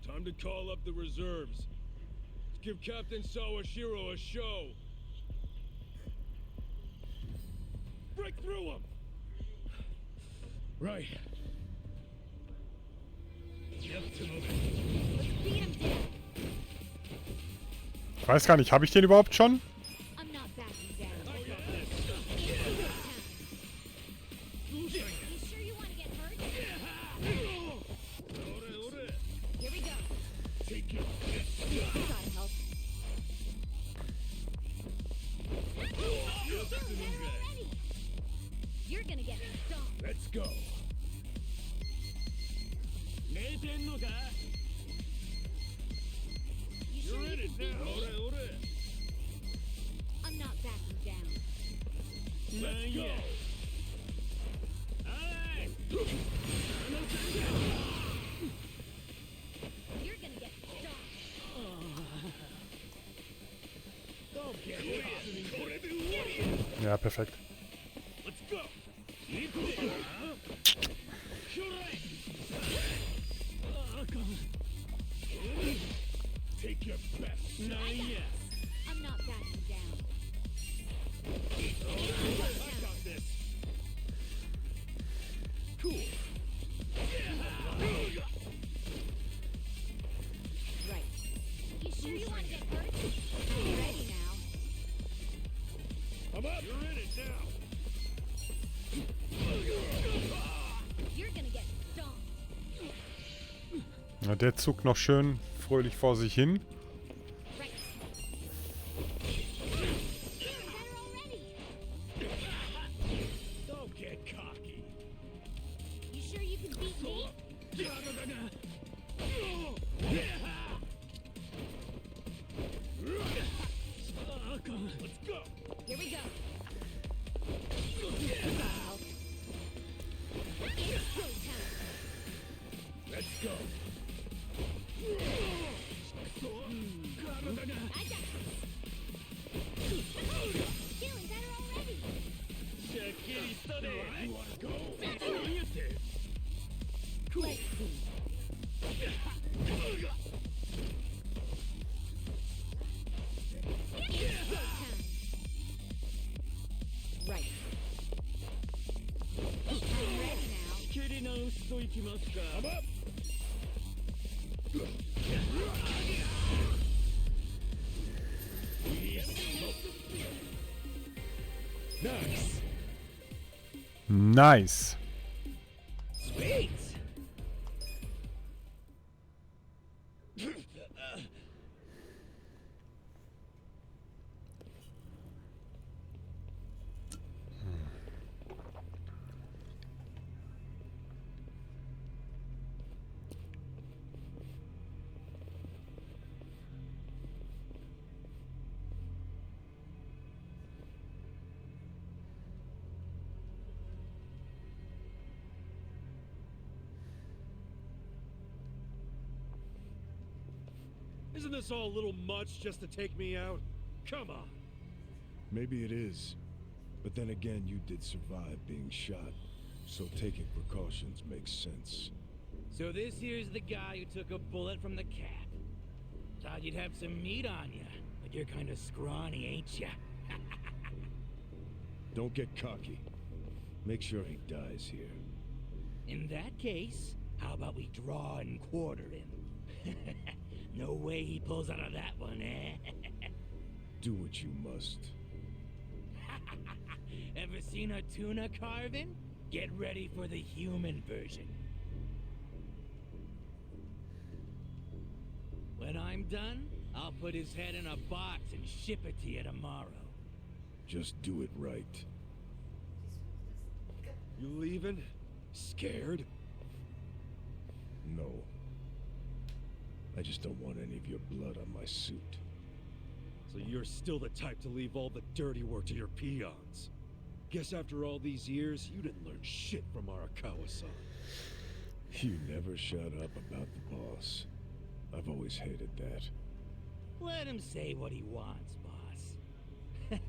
Time to call up the reserves. Let's give Captain Sawashiro a show. Break through him! Right. Let's beat him down. Ich weiß gar nicht, habe ich den überhaupt schon? I'm not backing down. I got this. You sure you want to get hurt? Here we go. Take your Gotta help. You're gonna get stomped. Let's go. You sure You're in you it can beat now. me? I'm not backing down. Let's go. Alright. You're gonna get stomped. Don't get caught. Ja, perfekt. Let's go. Take your best. Not yet. I'm not backing down. I got this. Cool. Right. You sure you want to get hurt? I'm ready now. I'm up. You're in it now. You're gonna get stomped. Ja, der zuckt noch schön fröhlich vor sich hin. Right. You're better already. Don't get cocky. You sure you can beat me? Let's go. Here we go. Let's go. I got this. Feeling better already. Shakiri study. You wanna go? You did. Let's see. I'm up. Nice. Nice. Sweet. Isn't this all a little much just to take me out? Come on. Maybe it is. But then again, you did survive being shot. So taking precautions makes sense. So this here's the guy who took a bullet from the cap. Thought you'd have some meat on you, but you're kind of scrawny, ain't ya? Don't get cocky. Make sure he dies here. In that case, how about we draw and quarter him? No way he pulls out of that one, eh? Do what you must. Ever seen a tuna carving? Get ready for the human version. When I'm done, I'll put his head in a box and ship it to you tomorrow. Just do it right. You leaving? Scared? No. I just don't want any of your blood on my suit. So you're still the type to leave all the dirty work to your peons. Guess after all these years, you didn't learn shit from Arakawa-san. You never shut up about the boss. I've always hated that. Let him say what he wants, boss.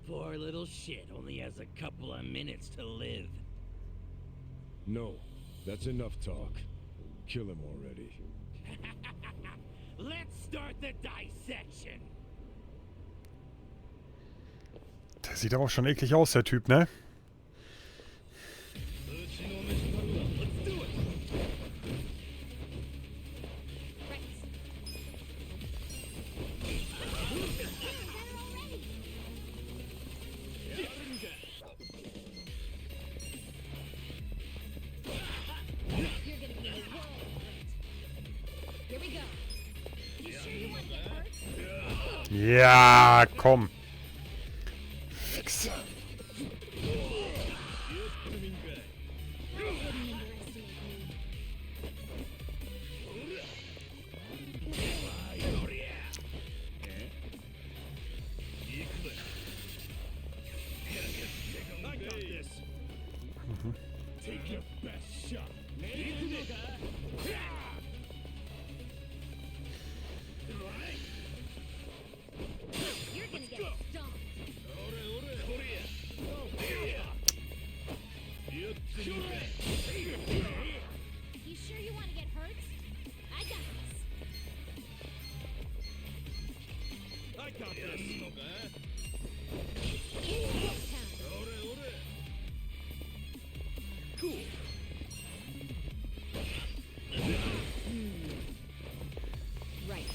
Poor little shit only has a couple of minutes to live. No, that's enough talk. Kill him already. Let's start the dissection. Der sieht aber auch schon eklig aus, der Typ, ne? Ja, komm. Fix. Take your best shot. You're gonna get stomped. You sure you want to get hurt? I got this. I got this. Cool. Right.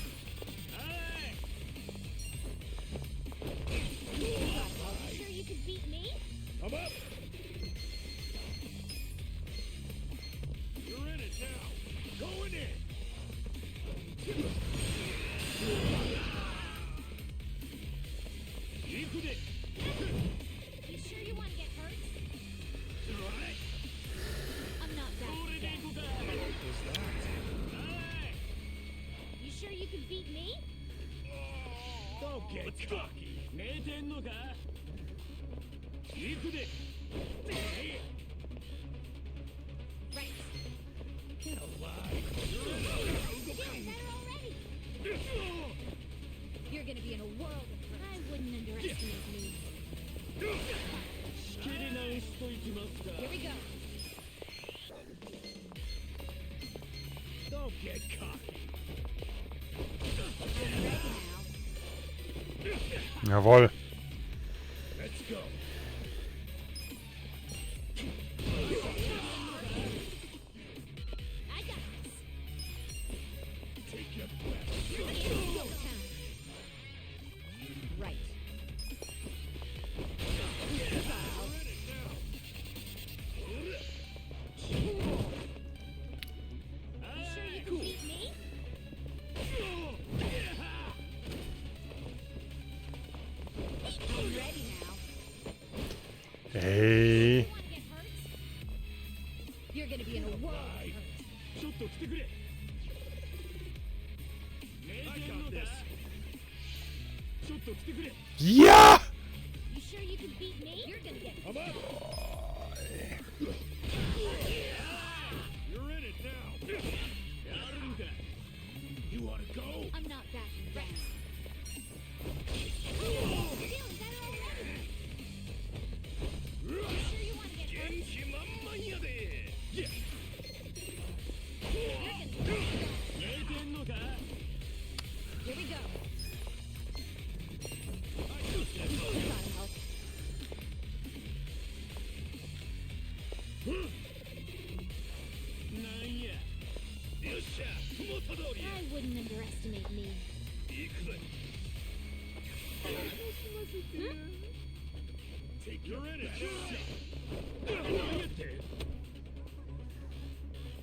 You sure you could beat me? I'm up. You're in it now. Going in. You sure you want to get hurt? I'm not that bad. You sure you could beat me? Don't get cocky. Right. Get alive. Getting better already. You're gonna be in a world of hurt. I wouldn't underestimate me. Here we go. Don't get cocky. I'm ready now. Jawohl. Let's go. this. Ja! You sure you can beat me? You're gonna get. I'm up. You're in it now. You wanna go? I'm not backing down. Feeling better already. You sure you want to get hurt? Yeah. Here we go. I wouldn't underestimate me. You're in it.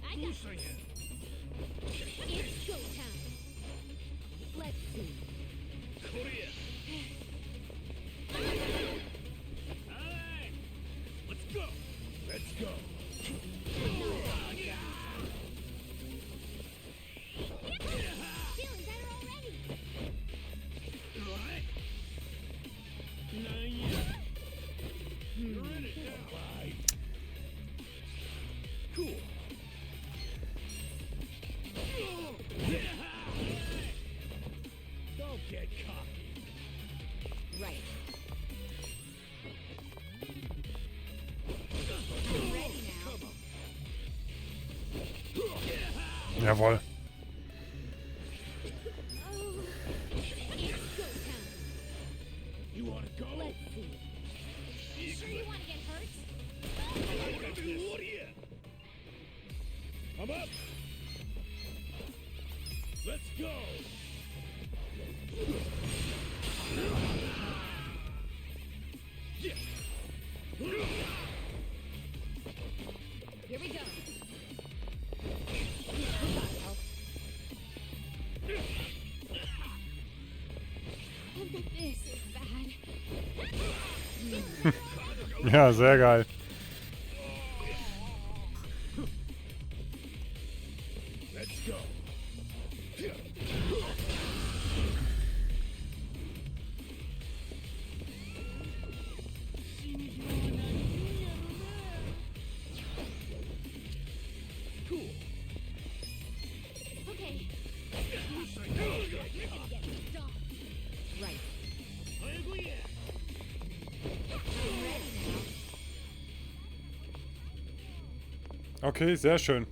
I got this. It's go time. Let's see. Let's go. Let's go. Feeling better already. You're in it now. Cool. Don't get cocky. Right. I'm ready now. Jawohl. Oh, it's go time. You wanna go? Let's see. You sure you want to get hurt? I'm up. Let's go. Here we go. This is bad. Ja, sehr geil. Let's go. Cool. Okay. You're gonna get stomped. Right. I'm ready now. Okay, sehr schön.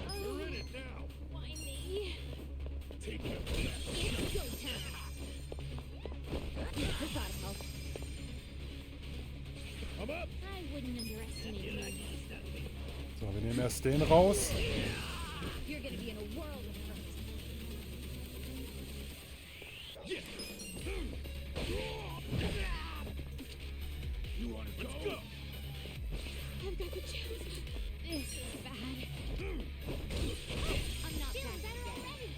You're in it now. Why me? Take your It's go time. I gotta help. I'm up. I wouldn't underestimate me. So, wir nehmen erst den raus. You're gonna be in a world of hurt. You wanna go? Let's go. I've got the chance. This is bad. I'm not feeling better already.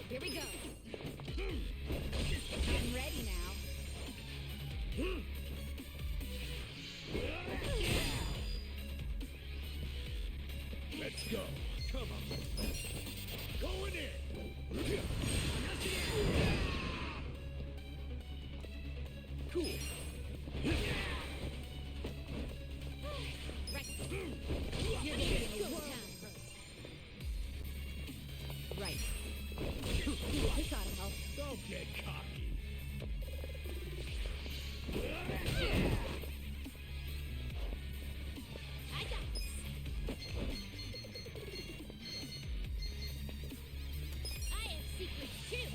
Here we go. I'm ready now. Let's go. Come on. Going in. Cool. Right. You're gonna be in a world of hurt. Right. I gotta help. Don't get cocky. I got this. I have secrets too.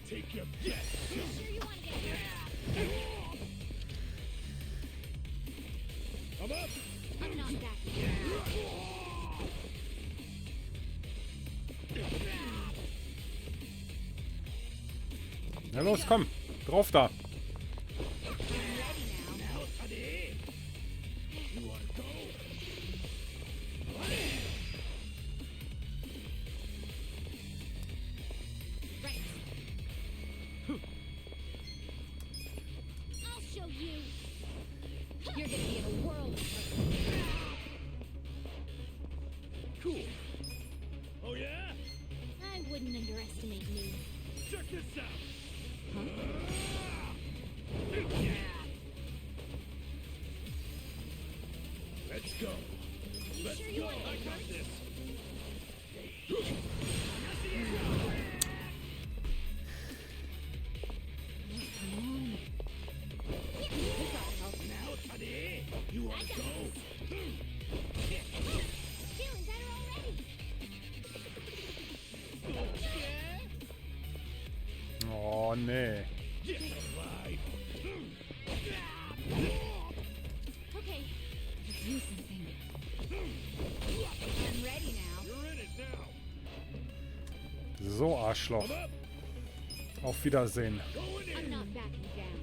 Take your guess. You sure you want to get hurt? I'm up. I'm not backing down. Na los, komm. Drauf da. I'm ready now. You wanna go? Right. I'll show you. You're gonna be in a world of hurt. cool. Oh yeah? I wouldn't underestimate me. Check this out. Let's go. You sure you want to I got first? this. You want to go? Feeling better already. Oh, nee. Get alive. Okay. Let's do something. I'm ready now. You're in it now. So, Arschloch. Auf Wiedersehen. I'm not backing down.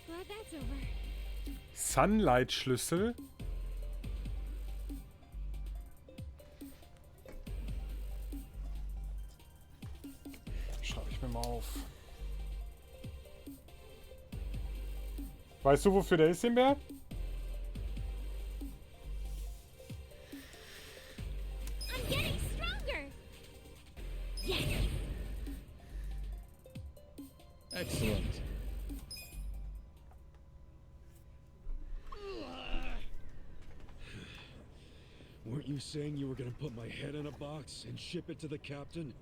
Glad that's over. Sunlight-Schlüssel. Schreibe ich mir mal auf. Weißt du, wofür der ist, Himbeer? I'm getting stronger. Yes. Excellent. Weren't you saying you were gonna put my head in a box and ship it to the captain?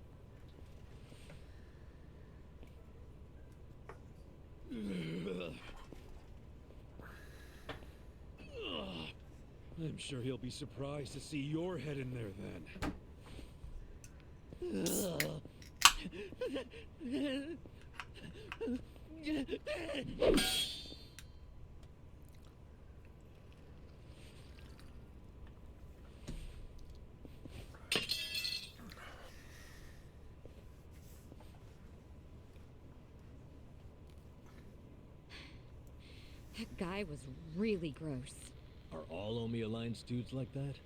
I'm sure he'll be surprised to see your head in there then. That guy was really gross. Are all Omi Alliance dudes like that?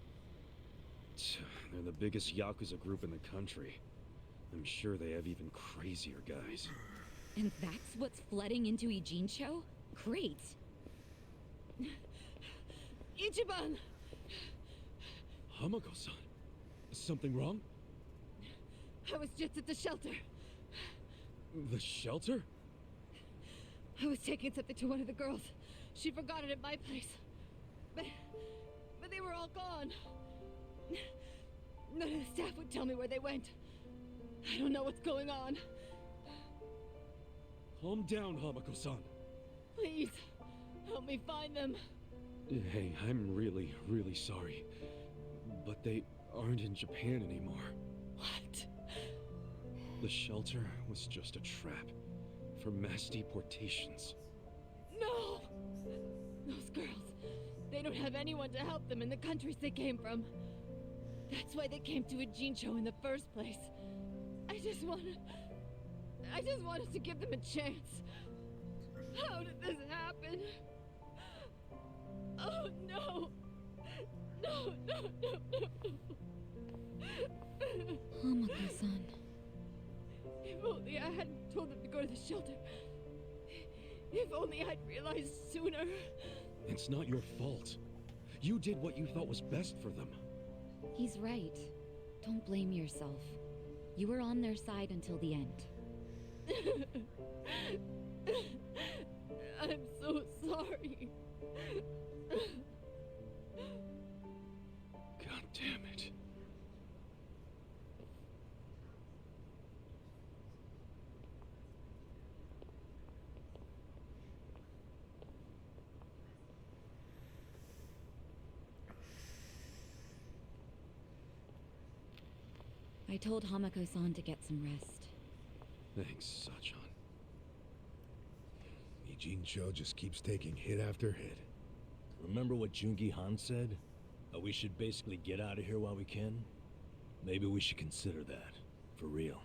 They're the biggest Yakuza group in the country. I'm sure they have even crazier guys. And that's what's flooding into Ijincho? Great. Ichiban! Hamako-san, is something wrong? I was just at the shelter. The shelter? I was taking something to one of the girls. She forgot it at my place. But they were all gone. None of the staff would tell me where they went. I don't know what's going on. Calm down, Hamako-san. Please, help me find them. Hey, I'm really, really sorry. But they aren't in Japan anymore. What? The shelter was just a trap for mass deportations. No! Those girls, they don't have anyone to help them in the countries they came from. That's why they came to Ijincho in the first place. I just wanted to give them a chance. How did this happen? Oh no! No, no, no, no! Hamako-san. If only I hadn't told them to go to the shelter. If only I'd realized sooner. It's not your fault. You did what you thought was best for them. He's right. Don't blame yourself. You were on their side until the end. I'm so sorry. God damn it. I told Hamako-san to get some rest. Thanks, Sachan. Ijincho just keeps taking hit after hit. Remember what Jungi Han said? That we should basically get out of here while we can? Maybe we should consider that. For real.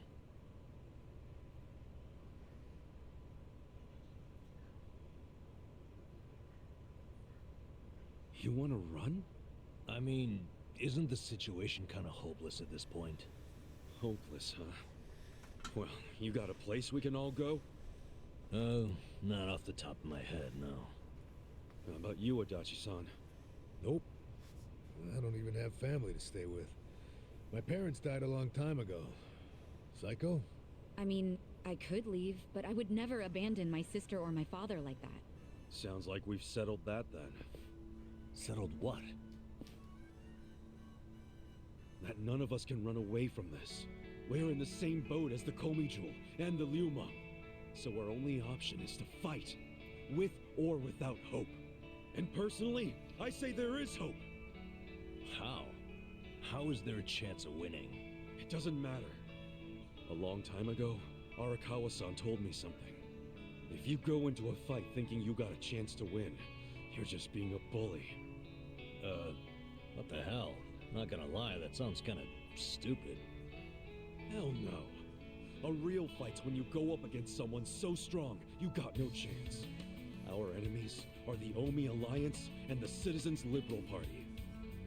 You want to run? I mean, isn't the situation kind of hopeless at this point? Hopeless, huh? Well, you got a place we can all go? Oh, not off the top of my head, no. How about you, Adachi-san? Nope. I don't even have family to stay with. My parents died a long time ago. Psycho? I mean, I could leave, but I would never abandon my sister or my father like that. Sounds like we've settled that then. Settled what? That none of us can run away from this. We're in the same boat as the Komijul and the Liuma. So our only option is to fight, with or without hope. And personally, I say there is hope. How? How is there a chance of winning? It doesn't matter. A long time ago, Arakawa-san told me something. If you go into a fight thinking you got a chance to win, you're just being a bully. What the hell? Not gonna lie, that sounds kinda stupid. Hell no. A real fight's when you go up against someone so strong, you got no chance. Our enemies are the Omi Alliance and the Citizens Liberal Party.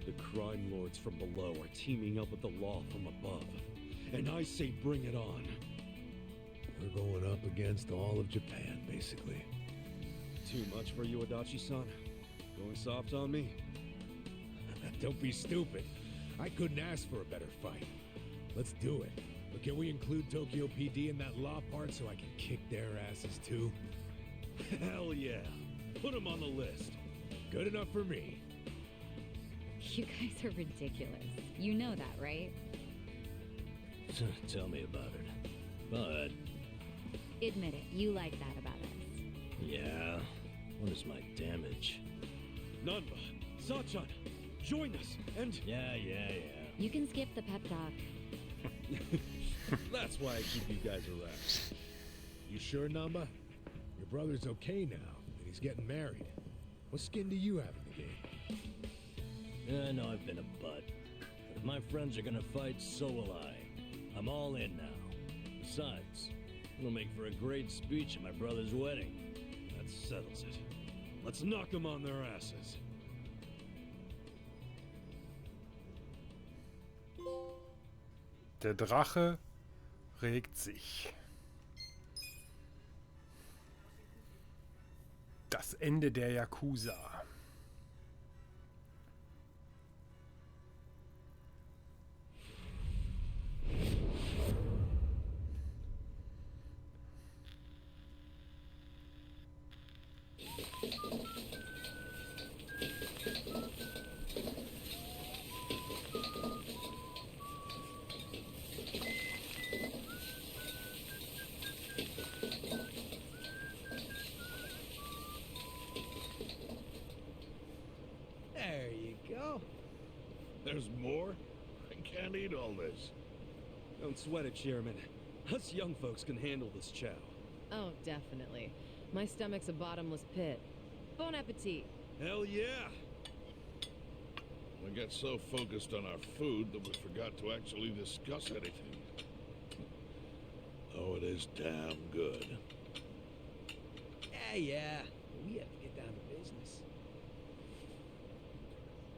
The crime lords from below are teaming up with the law from above. And I say bring it on. We're going up against all of Japan, basically. Too much for you, Adachi-san? Going soft on me? Don't be stupid. I couldn't ask for a better fight. Let's do it. But can we include Tokyo PD in that law part so I can kick their asses too? Hell yeah. Put them on the list. Good enough for me. You guys are ridiculous. You know that, right? Tell me about it. But... Admit it, you like that about us. yeah, what is my damage? Nanba, Sachan, join us, and... Yeah. You can skip the pep talk. That's why I keep you guys around. You sure, Namba? Your brother's okay now, and he's getting married. What skin do you have in the game? I know I've been a butt. But if my friends are gonna fight, so will I. I'm all in now. Besides, it'll make for a great speech at my brother's wedding. That settles it. Let's knock them on their asses. Der Drache regt sich. Das Ende der Yakuza. There you go. There's more? I can't eat all this. Don't sweat it, Chairman. Us young folks can handle this chow. Oh, definitely. My stomach's a bottomless pit. Bon appetit. Hell yeah! We got so focused on our food that we forgot to actually discuss anything. Oh, it is damn good. Yeah. We have to get down to business.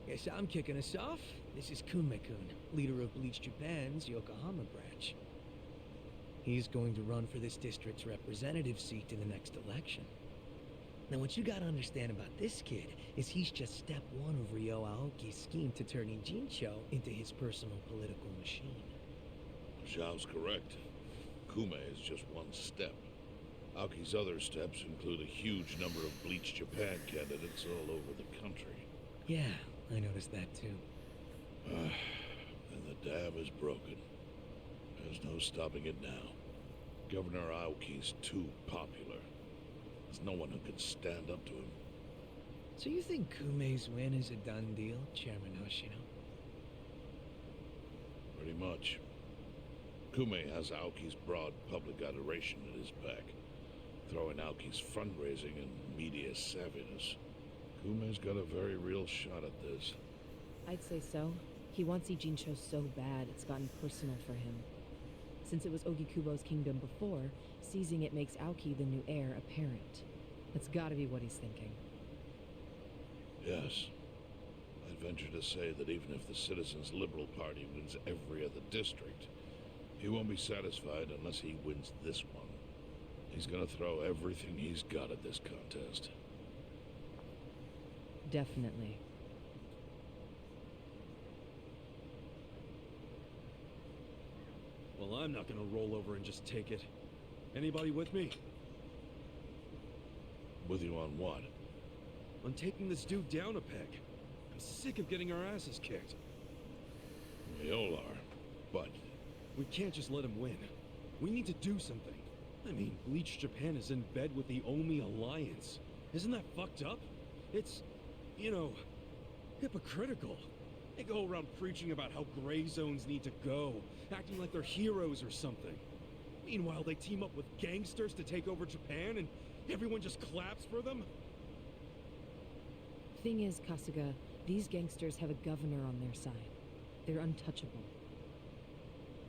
Guess I'm kicking us off. This is Kunme-kun, leader of Bleach Japan's Yokohama branch. He's going to run for this district's representative seat in the next election. Now, what you gotta understand about this kid is he's just step one of Ryo Aoki's scheme to turn Ijincho into his personal political machine. Zhao's correct. Kume is just one step. Aoki's other steps include a huge number of Bleach Japan candidates all over the country. Yeah, I noticed that too. And the dam is broken. There's no stopping it now. Governor Aoki's too popular. There's no one who can stand up to him. So you think Kume's win is a done deal, Chairman Hoshino? Pretty much. Kume has Aoki's broad public adoration at his back, throwing Aoki's fundraising and media savviness. Kume's got a very real shot at this. I'd say so. He wants Ijincho so bad, it's gotten personal for him. Since it was Ogikubo's kingdom before, seizing it makes Aoki the new heir apparent. That's gotta be what he's thinking. Yes. I'd venture to say that even if the Citizens' Liberal Party wins every other district, he won't be satisfied unless he wins this one. He's gonna throw everything he's got at this contest. Definitely. Well, I'm not gonna roll over and just take it. Anybody with me? With you on what? On taking this dude down a peg. I'm sick of getting our asses kicked. We all are, but... We can't just let him win. We need to do something. I mean, Bleach Japan is in bed with the Omi Alliance. Isn't that fucked up? It's, you know, hypocritical. They go around preaching about how gray zones need to go, acting like they're heroes or something. Meanwhile, they team up with gangsters to take over Japan and everyone just claps for them? Thing is, Kasuga, these gangsters have a governor on their side. They're untouchable.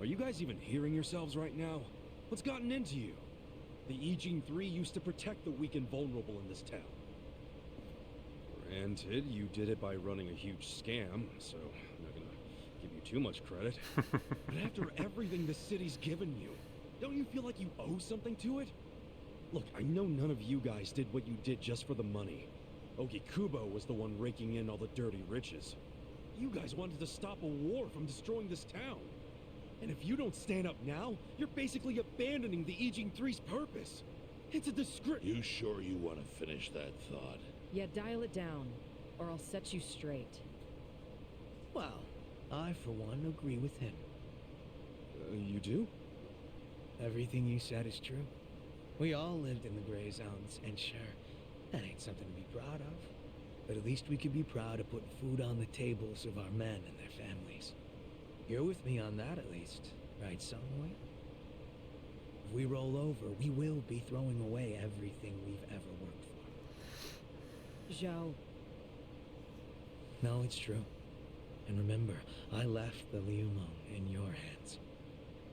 Are you guys even hearing yourselves right now? What's gotten into you? The Ijin 3 used to protect the weak and vulnerable in this town. Granted, you did it by running a huge scam, so I'm not gonna give you too much credit. But after everything the city's given you, don't you feel like you owe something to it? Look, I know none of you guys did what you did just for the money. Ogikubo was the one raking in all the dirty riches. You guys wanted to stop a war from destroying this town. And if you don't stand up now, you're basically abandoning the Ijin 3's purpose. It's a disgrace. You sure you want to finish that thought? Yeah, dial it down, or I'll set you straight. Well, I, for one, agree with him. You do? Everything you said is true. We all lived in the gray zones, and sure, that ain't something to be proud of. But at least we could be proud of putting food on the tables of our men and their families. You're with me on that, at least, right, Sunway? If we roll over, we will be throwing away everything we've ever worked for. Zhao. No, it's true. And remember, I left the Liumong in your hands.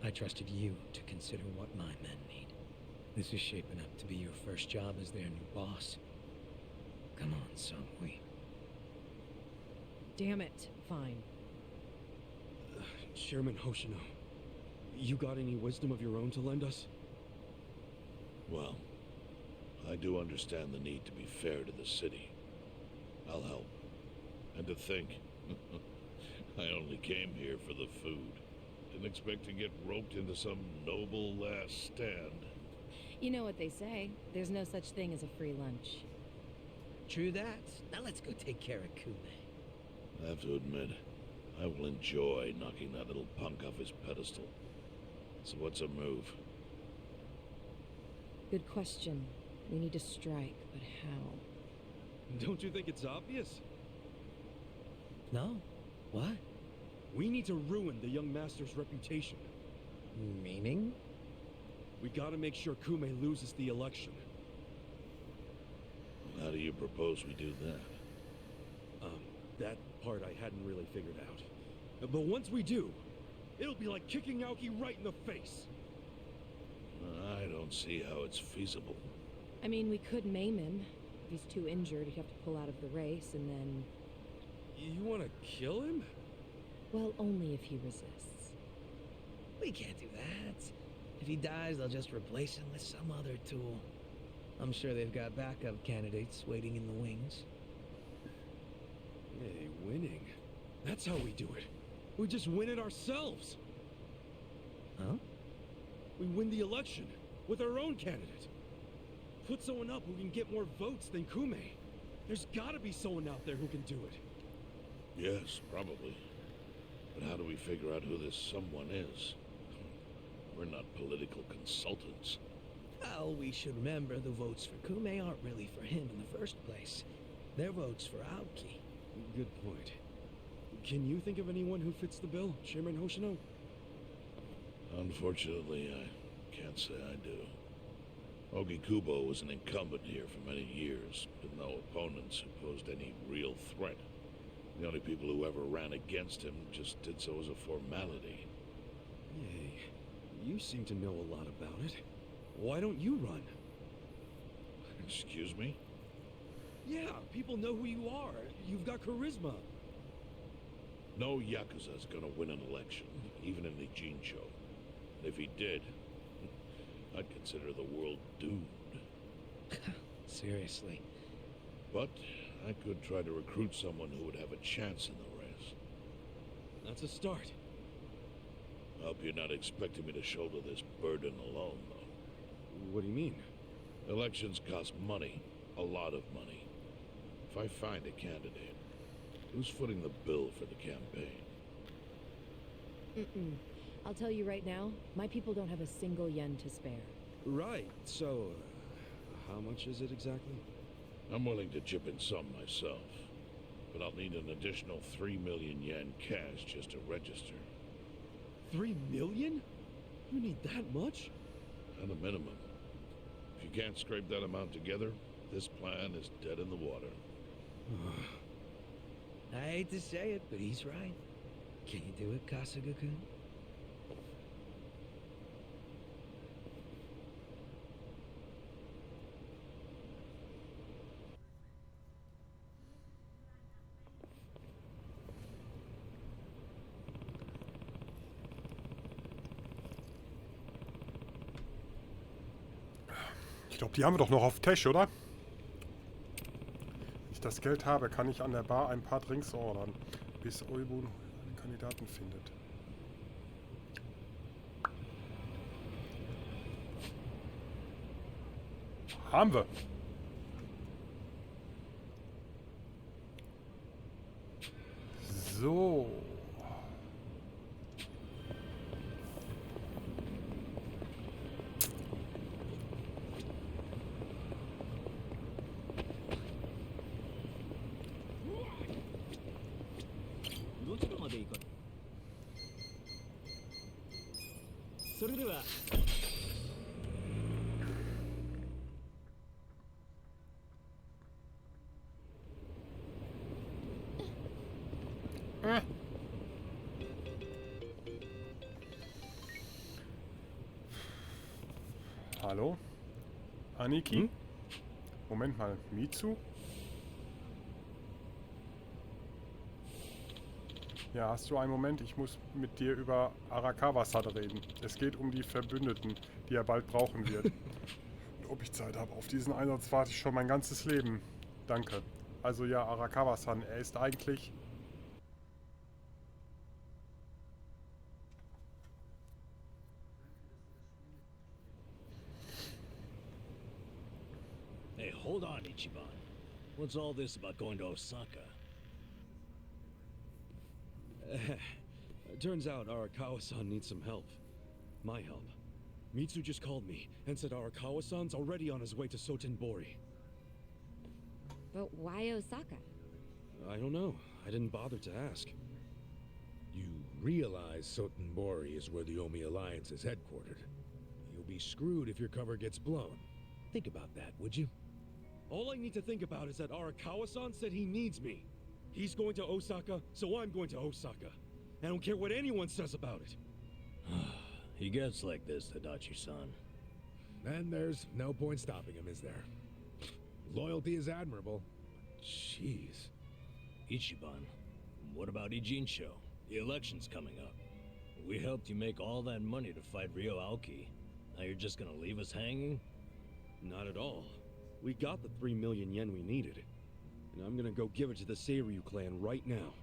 I trusted you to consider what my men need. This is shaping up to be your first job as their new boss. Come on, Sunway. Damn it. Fine. Chairman Hoshino, you got any wisdom of your own to lend us? Well, I do understand the need to be fair to the city. I'll help. And to think, I only came here for the food. Didn't expect to get roped into some noble last stand. You know what they say. There's no such thing as a free lunch. True that. Now let's go take care of Kume. I have to admit, I will enjoy knocking that little punk off his pedestal. So what's a move? Good question. We need to strike, but how? Don't you think it's obvious? No. What? We need to ruin the young master's reputation. Meaning? We gotta make sure Kume loses the election. How do you propose we do that? That part I hadn't really figured out. But once we do, it'll be like kicking Aoki right in the face. I don't see how it's feasible. I mean, we could maim him. If he's too injured, he'd have to pull out of the race, and then... You want to kill him? Well, only if he resists. We can't do that. If he dies, they'll just replace him with some other tool. I'm sure they've got backup candidates waiting in the wings. Hey, winning. That's how we do it. We just win it ourselves. Huh? We win the election with our own candidate. Put someone up who can get more votes than Kume. There's gotta be someone out there who can do it. Yes, probably. But how do we figure out who this someone is? We're not political consultants. Well, we should remember the votes for Kume aren't really for him in the first place. They're votes for Aoki. Good point. Can you think of anyone who fits the bill, Chairman Hoshino? Unfortunately, I can't say I do. Ogikubo was an incumbent here for many years, with no opponents who posed any real threat. The only people who ever ran against him just did so as a formality. Hey, you seem to know a lot about it. Why don't you run? Excuse me? Yeah, people know who you are. You've got charisma. No Yakuza's gonna win an election, even in the Jincho. And if he did, I'd consider the world doomed. Seriously. But I could try to recruit someone who would have a chance in the race. That's a start. I hope you're not expecting me to shoulder this burden alone, though. What do you mean? Elections cost money. A lot of money. If I find a candidate, who's footing the bill for the campaign? I'll tell you right now, my people don't have a single yen to spare. Right, so... how much is it exactly? I'm willing to chip in some myself. But I'll need an additional 3 million yen cash just to register. 3 million? You need that much? At a minimum. If you can't scrape that amount together, this plan is dead in the water. I hate to say it, but he's right. Can you do it, Kasuga-kun? Ich glaube, die haben wir doch noch auf Tesch, oder? Wenn ich das Geld habe, kann ich an der Bar ein paar Drinks ordern, bis Oibun einen Kandidaten findet. Haben wir. So. Hallo? Aniki? Moment mal, Mitsu? Ja, hast du einen Moment? Ich muss mit dir über Arakawa-Sade reden. Es geht um die Verbündeten, die er bald brauchen wird. Und ob ich Zeit habe. Auf diesen Einsatz warte ich schon mein ganzes Leben. Danke. Also ja, Arakawa-san, er ist eigentlich... Hey, hold on, Ichiban. What's all this about going to Osaka? Turns out Arakawa-san needs some help. My help. Mitsu just called me and said Arakawa-san's already on his way to Sotenbori. But why Osaka? I don't know. I didn't bother to ask. You realize Sotenbori is where the Omi Alliance is headquartered. You'll be screwed if your cover gets blown. Think about that, would you? All I need to think about is that Arakawa-san said he needs me. He's going to Osaka, so I'm going to Osaka. I don't care what anyone says about it. He gets like this, Tadachi-san. Then there's no point stopping him, is there? Loyalty is admirable. Jeez. Ichiban, what about Ijincho? The election's coming up. We helped you make all that money to fight Ryo Aoki. Now you're just gonna leave us hanging? Not at all. We got the 3 million yen we needed. And I'm gonna go give it to the Seiryu clan right now.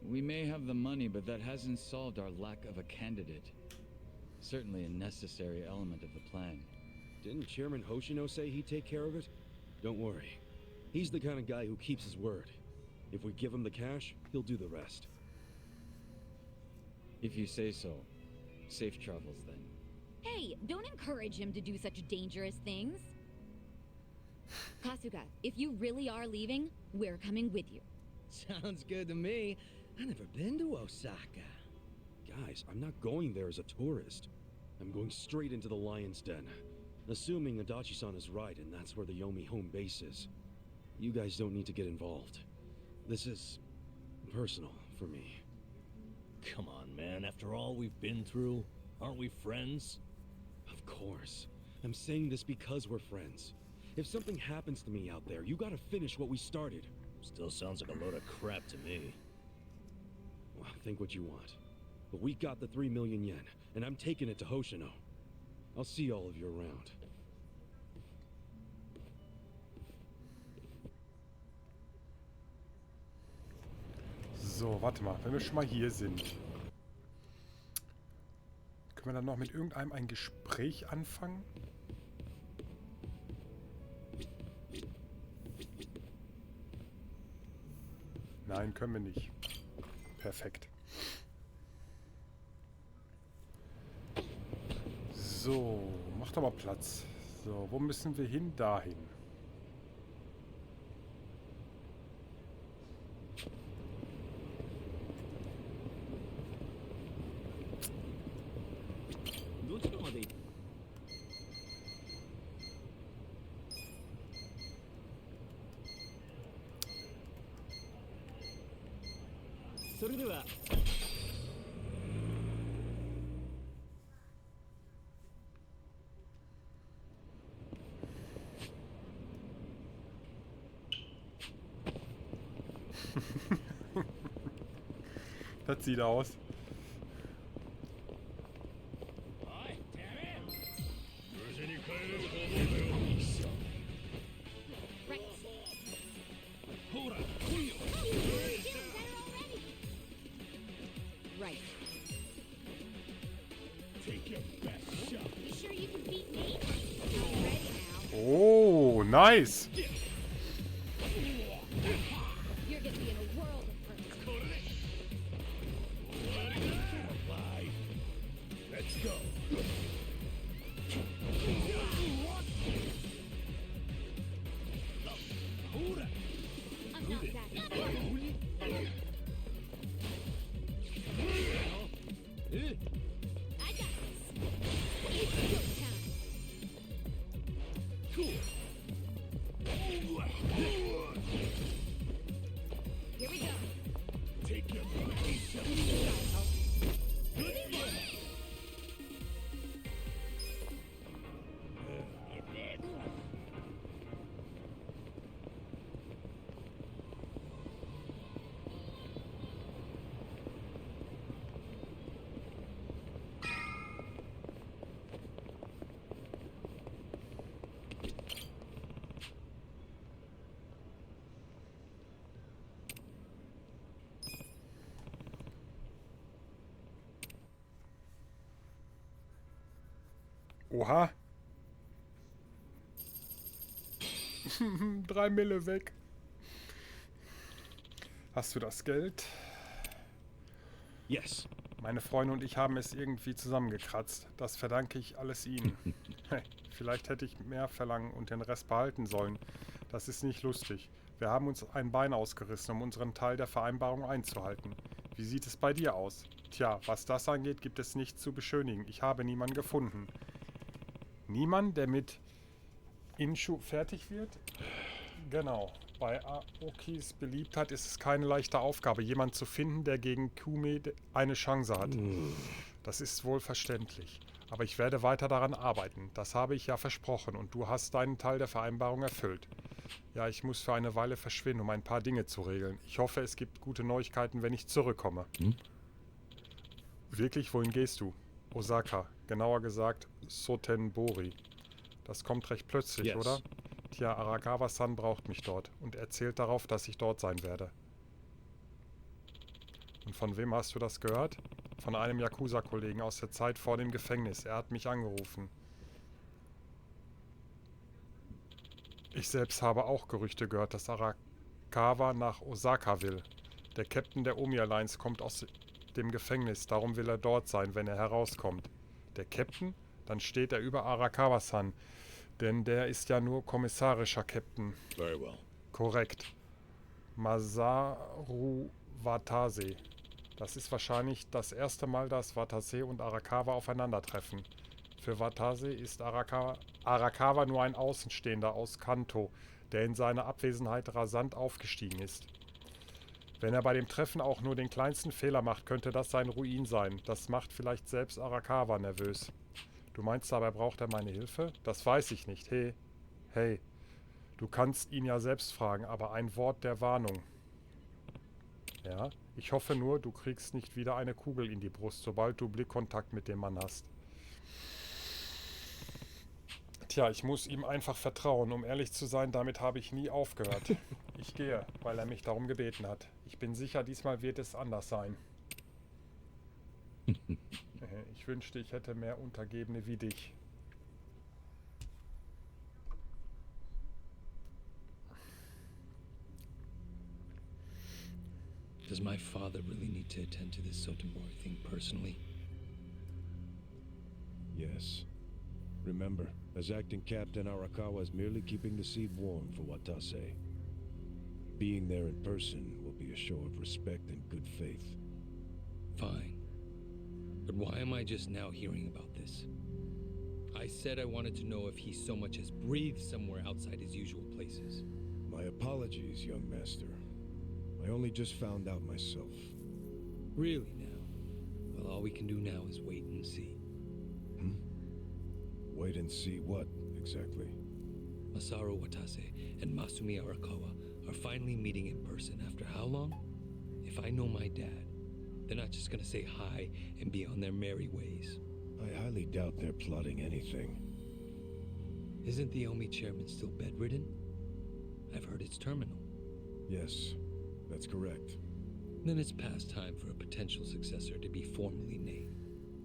We may have the money, but that hasn't solved our lack of a candidate. Certainly a necessary element of the plan. Didn't Chairman Hoshino say he'd take care of it? Don't worry. He's the kind of guy who keeps his word. If we give him the cash, he'll do the rest. If you say so. Safe travels, then. Hey, don't encourage him to do such dangerous things. Kasuga, if you really are leaving, we're coming with you. Sounds good to me. I've never been to Osaka. Guys, I'm not going there as a tourist. I'm going straight into the Lion's Den. Assuming Adachi-san is right and that's where the Yomi home base is. You guys don't need to get involved. This is personal for me. Come on, man. After all we've been through, aren't we friends? Of course. I'm saying this because we're friends. If something happens to me out there, you gotta finish what we started. Still sounds like a load of crap to me. Well, think what you want. But we got the 3 million yen, and I'm taking it to Hoshino. I'll see all of you around. So, warte mal, wenn wir schon mal hier sind. Können wir dann noch mit irgendeinem ein Gespräch anfangen? Nein, können wir nicht. Perfekt. So, mach doch mal Platz. So, wo müssen wir hin? Dahin. Das sieht aus. Right. Take your best shot. You sure you can beat me? I'm ready now. Oh, nice. You're gonna be in a world of hurt. Let's go. I'm not that. I got this. It's your time. Cool. Here we go. Take your Oha. 3 Mille weg. Hast du das Geld? Yes. Meine Freunde und ich haben es irgendwie zusammengekratzt. Das verdanke ich alles Ihnen. Vielleicht hätte ich mehr verlangen und den Rest behalten sollen. Das ist nicht lustig. Wir haben uns ein Bein ausgerissen, um unseren Teil der Vereinbarung einzuhalten. Wie sieht es bei dir aus? Tja, was das angeht, gibt es nichts zu beschönigen. Ich habe niemanden gefunden. Niemand, der mit Inshu fertig wird? Genau. Bei Aokis Beliebtheit ist es keine leichte Aufgabe, jemanden zu finden, der gegen Kume eine Chance hat. Das ist wohl verständlich. Aber ich werde weiter daran arbeiten. Das habe ich ja versprochen und du hast deinen Teil der Vereinbarung erfüllt. Ja, ich muss für eine Weile verschwinden, um ein paar Dinge zu regeln. Ich hoffe, es gibt gute Neuigkeiten, wenn ich zurückkomme. Wirklich, wohin gehst du? Osaka. Genauer gesagt, Sotenbori. Das kommt recht plötzlich, Yes. oder? Tja, Arakawa-san braucht mich dort und erzählt darauf, dass ich dort sein werde. Und von wem hast du das gehört? Von einem Yakuza-Kollegen aus der Zeit vor dem Gefängnis. Er hat mich angerufen. Ich selbst habe auch Gerüchte gehört, dass Arakawa nach Osaka will. Der Captain der Omi Alliance kommt aus dem Gefängnis, darum will er dort sein, wenn er herauskommt. Der Captain? Dann steht er über Arakawa-san, denn der ist ja nur kommissarischer Captain. Very well. Korrekt. Masaru Watase. Das ist wahrscheinlich das erste Mal, dass Watase und Arakawa aufeinandertreffen. Für Watase ist Arakawa nur ein Außenstehender aus Kanto, der in seiner Abwesenheit rasant aufgestiegen ist. Wenn er bei dem Treffen auch nur den kleinsten Fehler macht, könnte das sein Ruin sein. Das macht vielleicht selbst Arakawa nervös. Du meinst, dabei braucht er meine Hilfe? Das weiß ich nicht. Hey. Du kannst ihn ja selbst fragen, aber ein Wort der Warnung. Ja, ich hoffe nur, du kriegst nicht wieder eine Kugel in die Brust, sobald du Blickkontakt mit dem Mann hast. Tja, ich muss ihm einfach vertrauen. Um ehrlich zu sein, damit habe ich nie aufgehört. Ich gehe, weil er mich darum gebeten hat. Ich bin sicher, diesmal wird es anders sein. Ich wünschte, ich hätte mehr Untergebene wie dich. Does my father really need to attend to this Sotomori thing personally? Yes. Remember, as acting captain, Arakawa is merely keeping the seed warm for Watase. Being there in person will be a show of respect and good faith. Fine. But why am I just now hearing about this? I said I wanted to know if he so much as breathed somewhere outside his usual places. My apologies, young master. I only just found out myself. Really now? Well, all we can do now is wait and see. Wait and see what, exactly? Masaru Watase and Masumi Arakawa are finally meeting in person after how long? If I know my dad, they're not just gonna say hi and be on their merry ways. I highly doubt they're plotting anything. Isn't the Omi chairman still bedridden? I've heard it's terminal. Yes, that's correct. Then it's past time for a potential successor to be formally named.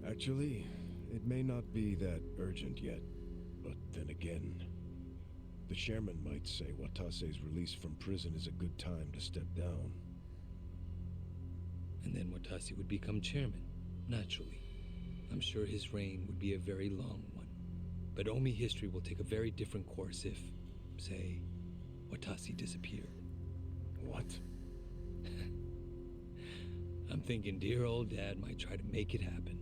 Actually, it may not be that urgent yet. But then again, the chairman might say Watase's release from prison is a good time to step down. And then Watase would become chairman, naturally. I'm sure his reign would be a very long one. But Omi history will take a very different course if, say, Watase disappeared. What? I'm thinking dear old dad might try to make it happen.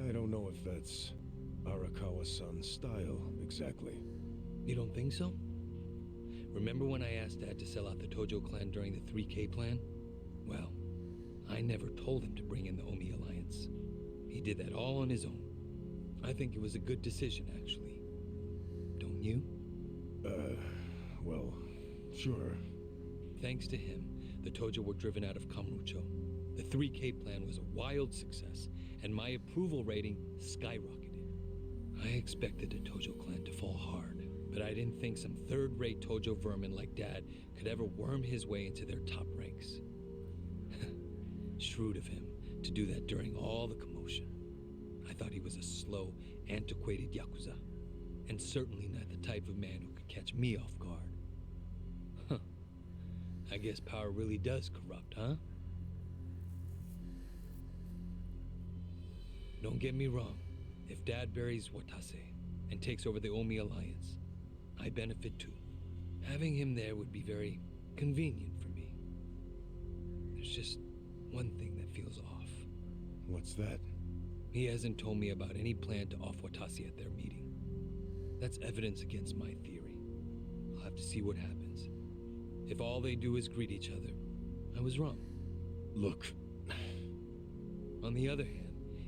I don't know if that's Arakawa-san's style, exactly. You don't think so? Remember when I asked Dad to sell out the Tojo clan during the 3K plan? Well, I never told him to bring in the Omi Alliance. He did that all on his own. I think it was a good decision, actually. Don't you? Well, sure. Thanks to him, the Tojo were driven out of Kamurocho. The 3K plan was a wild success, and my approval rating skyrocketed. I expected the Tojo clan to fall hard, but I didn't think some third-rate Tojo vermin like Dad could ever worm his way into their top ranks. Shrewd of him to do that during all the commotion. I thought he was a slow, antiquated Yakuza, and certainly not the type of man who could catch me off guard. Huh. I guess power really does corrupt, huh? Don't get me wrong. If Dad buries Watase and takes over the Omi Alliance, I benefit too. Having him there would be very convenient for me. There's just one thing that feels off. What's that? He hasn't told me about any plan to off Watase at their meeting. That's evidence against my theory. I'll have to see what happens. If all they do is greet each other, I was wrong. Look. On the other hand,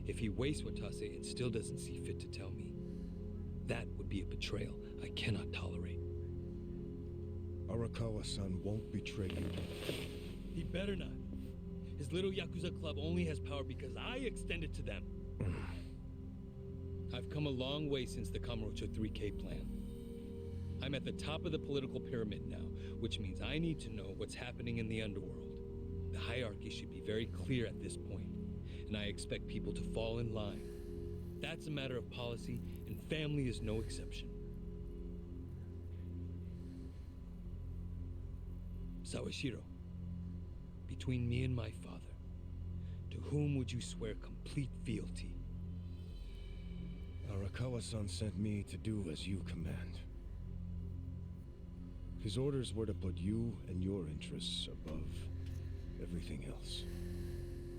if he wastes Watase and still doesn't see fit to tell me, that would be a betrayal I cannot tolerate. Arakawa-san won't betray you. He better not. His little Yakuza club only has power because I extend it to them. I've come a long way since the Kamurocho 3K plan. I'm at the top of the political pyramid now, which means I need to know what's happening in the underworld. The hierarchy should be very clear at this point, and I expect people to fall in line. That's a matter of policy, and family is no exception. Sawashiro, between me and my father, to whom would you swear complete fealty? Arakawa-san sent me to do as you command. His orders were to put you and your interests above everything else.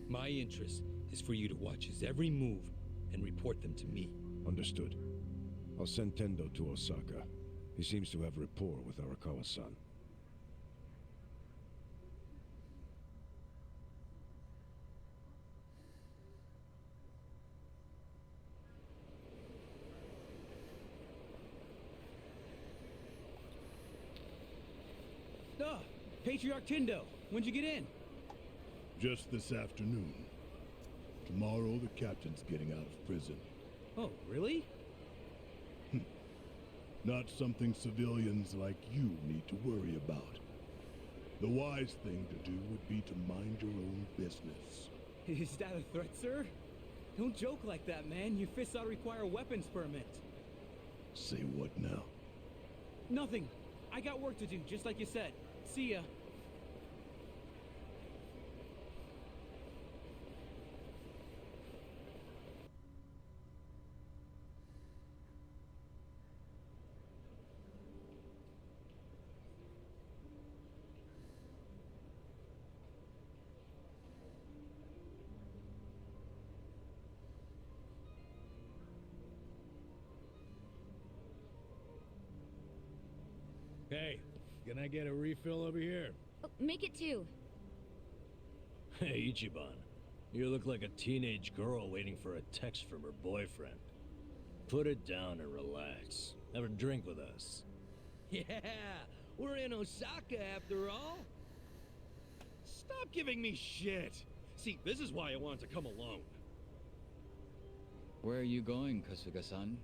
My interest is for you to watch his every move and report them to me. Understood. I'll send Tendo to Osaka. He seems to have rapport with Arakawa-san. Ah, Patriarch Tendo, when'd you get in? Just this afternoon. Tomorrow, the captain's getting out of prison. Oh, really? Not something civilians like you need to worry about. The wise thing to do would be to mind your own business. Is that a threat, sir? Don't joke like that, man. Your fists ought to require a weapons permit. Say what now? Nothing. I got work to do, just like you said. See ya. Hey, can I get a refill over here? Oh, make it 2. Hey, Ichiban. You look like a teenage girl waiting for a text from her boyfriend. Put it down and relax. Have a drink with us. Yeah, we're in Osaka after all. Stop giving me shit. See, this is why I wanted to come alone. Where are you going, Kasuga-san?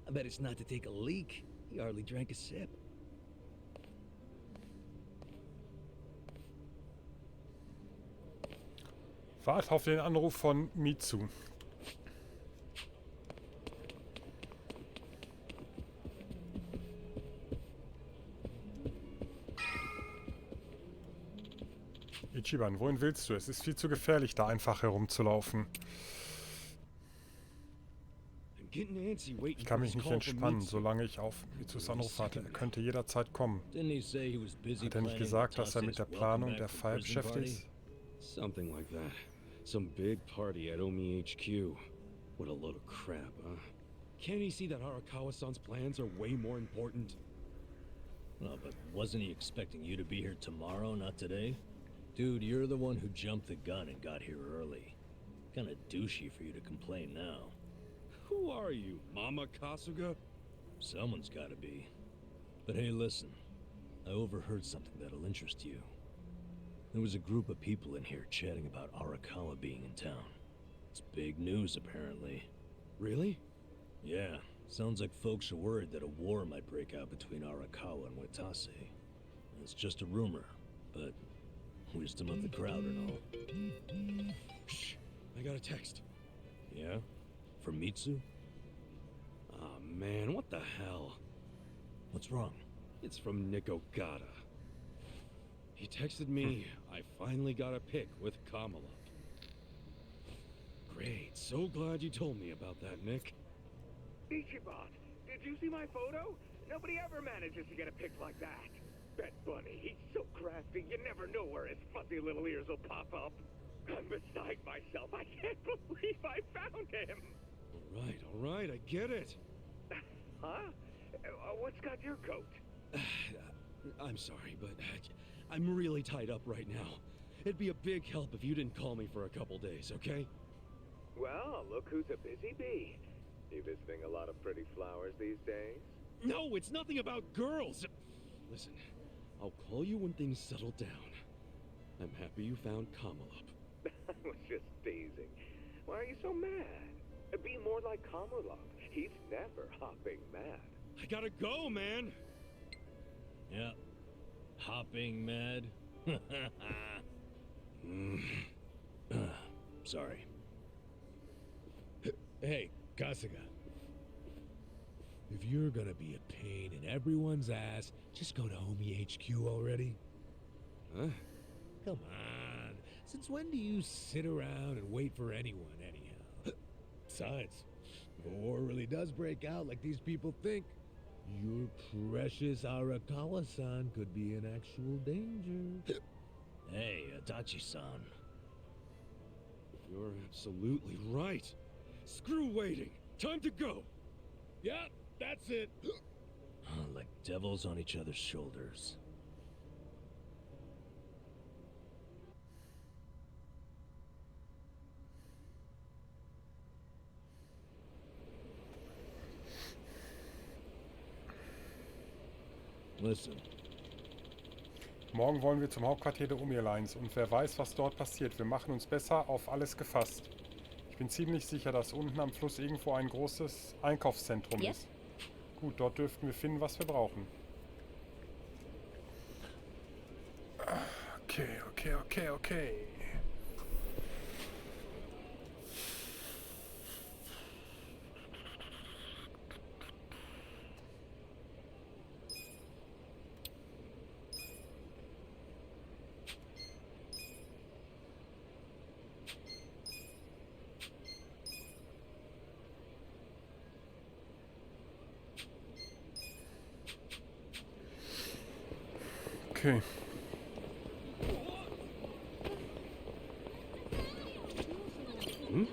I bet it's not to take a leak. He hardly drank a sip. Wart auf den Anruf von Mitsu. Ichiban, wohin willst du? Es ist viel zu gefährlich, da einfach herumzulaufen. Ich kann mich nicht entspannen, solange ich auf Mitsus Anruf warte. Er könnte jederzeit kommen. Hat er nicht gesagt, dass er mit der Planung der Fall beschäftigt ist? Something like that. Some big party at Omi HQ. What a load of crap, huh? Can't he see that Arakawa-san's plans are way more important? Well, but wasn't he expecting you to be here tomorrow, not today? Dude, you're the one who jumped the gun and got here early. Kinda douchey for you to complain now. Who are you, Mama Kasuga? Someone's gotta be. But hey, listen. I overheard something that'll interest you. There was a group of people in here chatting about Arakawa being in town. It's big news, apparently. Really? Yeah. Sounds like folks are worried that a war might break out between Arakawa and Watase. It's just a rumor, but wisdom of the crowd and all. Shh! I got a text. Yeah? From Mitsu? Aw, man, what the hell? What's wrong? It's from Nick Ogata. He texted me, I finally got a pic with Kamala. Great, so glad you told me about that, Nick. Ichiban, did you see my photo? Nobody ever manages to get a pic like that. Bet Bunny, he's so crafty, you never know where his fuzzy little ears will pop up. I'm beside myself. I can't believe I found him. All right, I get it. Huh? What's got your coat? I'm sorry, but I'm really tied up right now. It'd be a big help if you didn't call me for a couple days, okay? Well, look who's a busy bee. You visiting a lot of pretty flowers these days? No, it's nothing about girls. Listen, I'll call you when things settle down. I'm happy you found Kamala. I was just teasing. Why are you so mad? Be more like Kamala. He's never hopping mad. I gotta go, man. Yeah. Hopping mad? Sorry. Hey, Kasuga. If you're gonna be a pain in everyone's ass, just go to Omi HQ already. Huh? Come on. Since when do you sit around and wait for anyone, anyhow? Besides, if a war really does break out like these people think, your precious Arakawa-san could be in actual danger. Hey, Adachi-san. You're absolutely right. Screw waiting. Time to go. Yep, that's it. Like devils on each other's shoulders. Listen. Morgen wollen wir zum Hauptquartier der Omi Alliance und wer weiß, was dort passiert. Wir machen uns besser auf alles gefasst. Ich bin ziemlich sicher, dass unten am Fluss irgendwo ein großes Einkaufszentrum ist. Gut, dort dürften wir finden, was wir brauchen. Okay. Okay. Hm?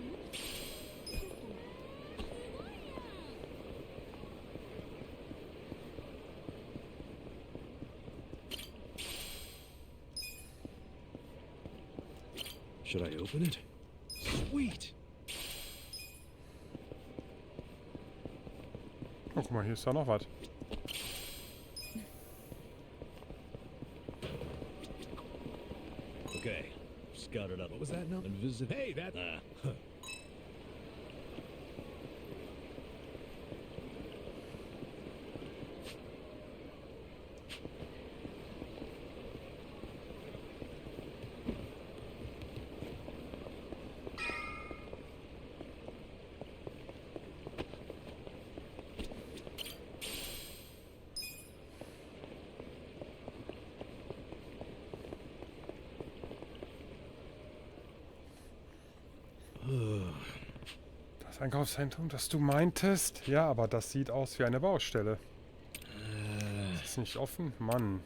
Should I open it? Sweet! Oh, guck mal, hier ist da noch was. Okay, scout it up. What was that now? And visit. Hey, that... Das Einkaufszentrum, das du meintest? Ja, aber das sieht aus wie eine Baustelle. Ist es nicht offen? Mann.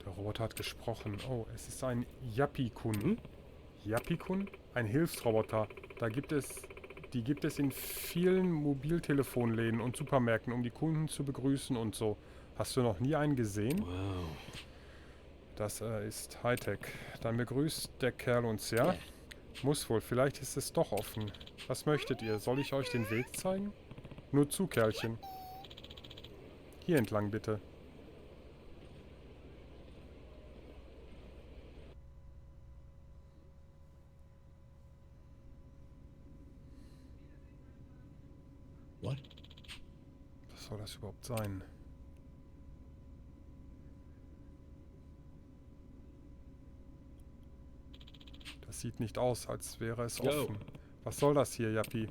Der Roboter hat gesprochen. Oh, es ist ein Yappy-Kun. Yappy-Kun? Ein Hilfsroboter. Die gibt es in vielen Mobiltelefonläden und Supermärkten, um die Kunden zu begrüßen und so. Hast du noch nie einen gesehen? Wow. Das ist Hightech. Dann begrüßt der Kerl uns, ja? Muss wohl. Vielleicht ist es doch offen. Was möchtet ihr? Soll ich euch den Weg zeigen? Nur zu, Kerlchen. Hier entlang, bitte. What? Was soll das überhaupt sein? Das sieht nicht aus, als wäre es offen. Was soll das hier, Yappi?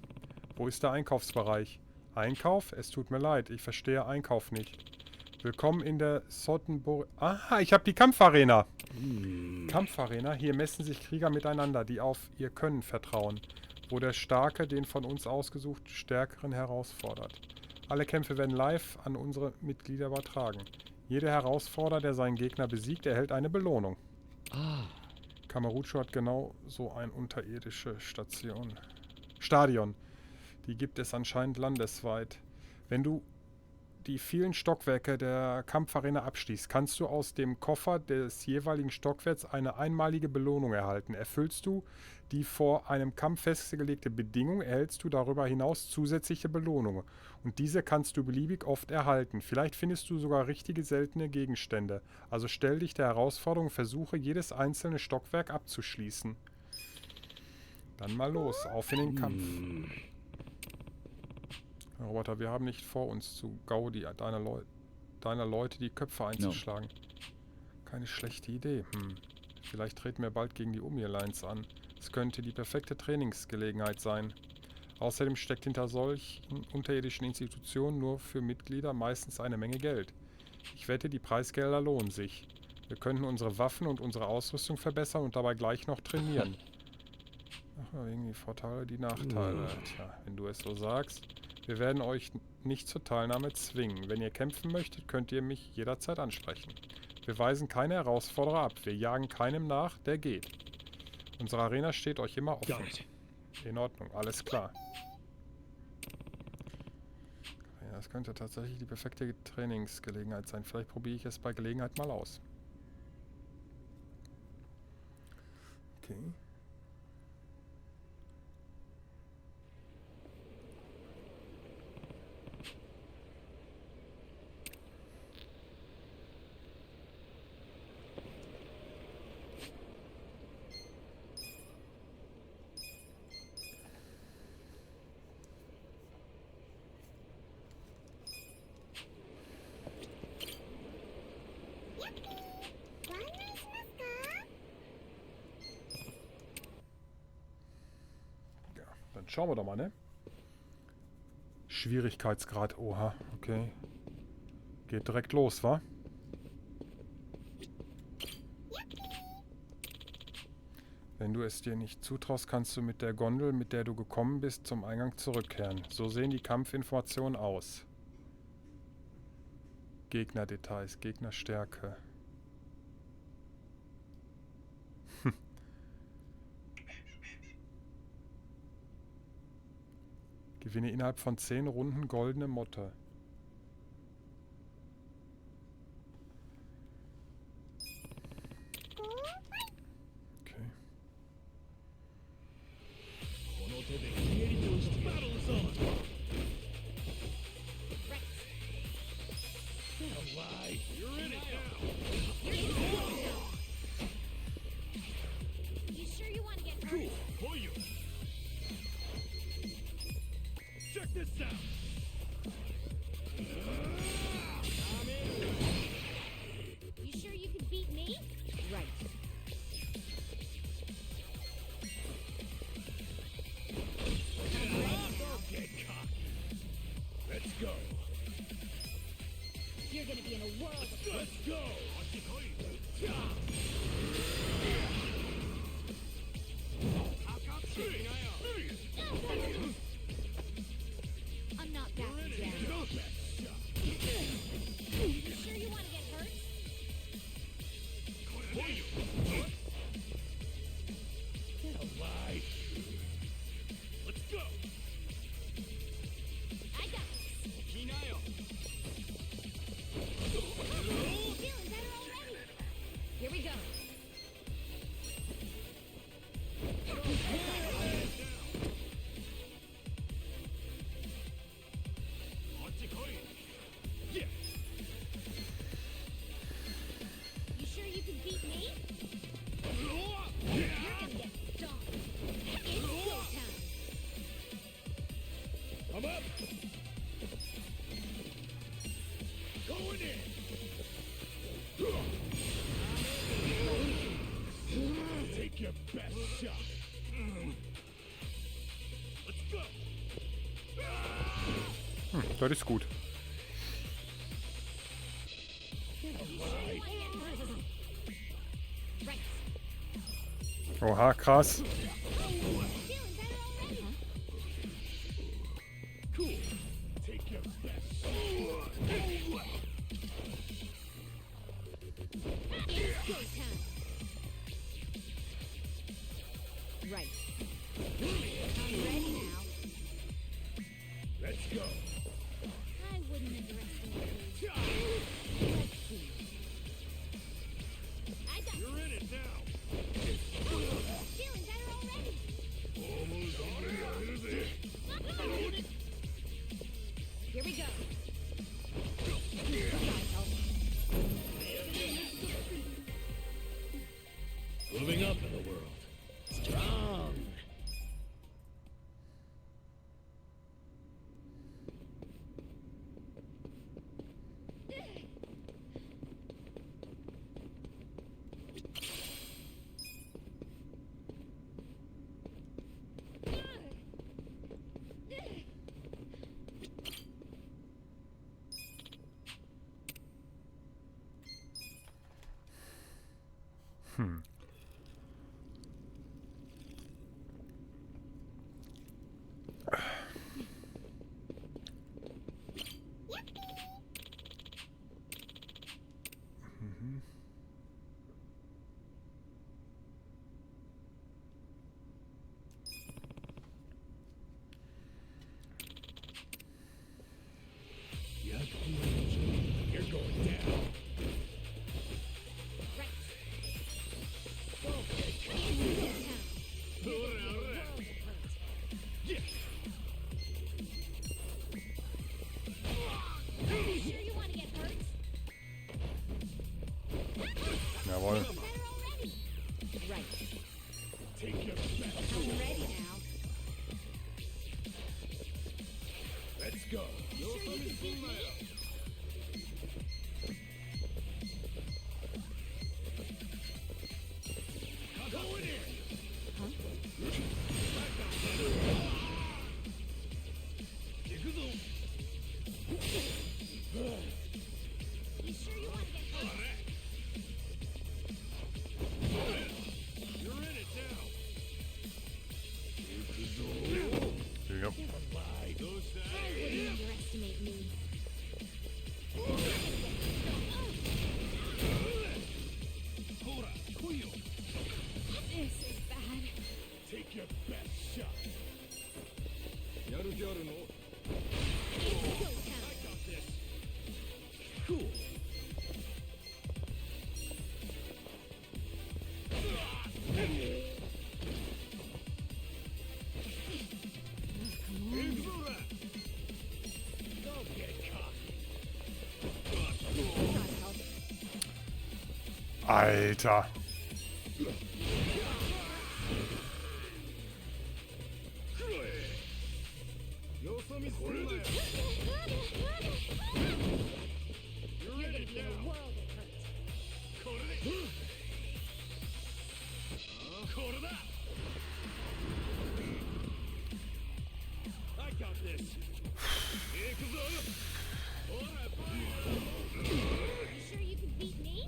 Wo ist der Einkaufsbereich? Einkauf? Es tut mir leid, ich verstehe Einkauf nicht. Willkommen in der Sottenburg... Aha, ich habe die Kampfarena. Kampfarena? Hier messen sich Krieger miteinander, die auf ihr Können vertrauen. Wo der Starke den von uns ausgesucht Stärkeren herausfordert. Alle Kämpfe werden live an unsere Mitglieder übertragen. Jeder Herausforderer, der seinen Gegner besiegt, erhält eine Belohnung. Kamurocho hat genau so ein unterirdische Stadion. Die gibt es anscheinend landesweit. Wenn du die vielen Stockwerke der Kampfarena abschließt, kannst du aus dem Koffer des jeweiligen Stockwerks eine einmalige Belohnung erhalten. Erfüllst du die vor einem Kampf festgelegte Bedingung, erhältst du darüber hinaus zusätzliche Belohnungen. Und diese kannst du beliebig oft erhalten. Vielleicht findest du sogar richtige seltene Gegenstände. Also stell dich der Herausforderung und versuche, jedes einzelne Stockwerk abzuschließen. Dann mal los, auf in den Kampf. Roboter, wir haben nicht vor, uns zu Gaudi deiner Leute die Köpfe einzuschlagen. Keine schlechte Idee. Vielleicht treten wir bald gegen die Umir-Lines an. Es könnte die perfekte Trainingsgelegenheit sein. Außerdem steckt hinter solchen unterirdischen Institutionen nur für Mitglieder meistens eine Menge Geld. Ich wette, die Preisgelder lohnen sich. Wir könnten unsere Waffen und unsere Ausrüstung verbessern und dabei gleich noch trainieren. Ach, irgendwie Vorteile, die Nachteile. Tja, wenn du es so sagst. Wir werden euch nicht zur Teilnahme zwingen. Wenn ihr kämpfen möchtet, könnt ihr mich jederzeit ansprechen. Wir weisen keine Herausforderer ab. Wir jagen keinem nach, der geht. Unsere Arena steht euch immer offen. In Ordnung, alles klar. Ja, das könnte tatsächlich die perfekte Trainingsgelegenheit sein. Vielleicht probiere ich es bei Gelegenheit mal aus. Okay. Schauen wir doch mal, ne? Schwierigkeitsgrad. Oha, okay. Geht direkt los, wa? Wenn du es dir nicht zutraust, kannst du mit der Gondel, mit der du gekommen bist, zum Eingang zurückkehren. So sehen die Kampfinformationen aus. Gegnerdetails, Gegnerstärke. Gewinne innerhalb von 10 Runden goldene Motte. You sure you want to get hurt? Check this out! You sure you can beat me? Right. Get cocky. Let's go. You're gonna be in a world of Let's go! I'm not backing down. You sure you want to get hurt? Get alive! Let's go! I got this. Feeling better already. Here we go. You sure you can beat me? You're gonna get stomped. It's go time. I'm up! Going in! Take your best shot! Let's go! Das ist gut. Oha, krass. Cool! Take your best shot! It's go time. Right. I'm ready now. Let's go! I wouldn't underestimate you. Let's see. I got You're in it now! feeling better already. Almost on it! Here we go. Moving up in the world. Strong. You're going down! You sure you want to get hurt? Jawohl. Better already. Right. Take your best I'm ready now. Let's go! You sure you can beat me? Going in! Huh? Alter. You're gonna be in a world of hurt. I got this. You sure you can beat me?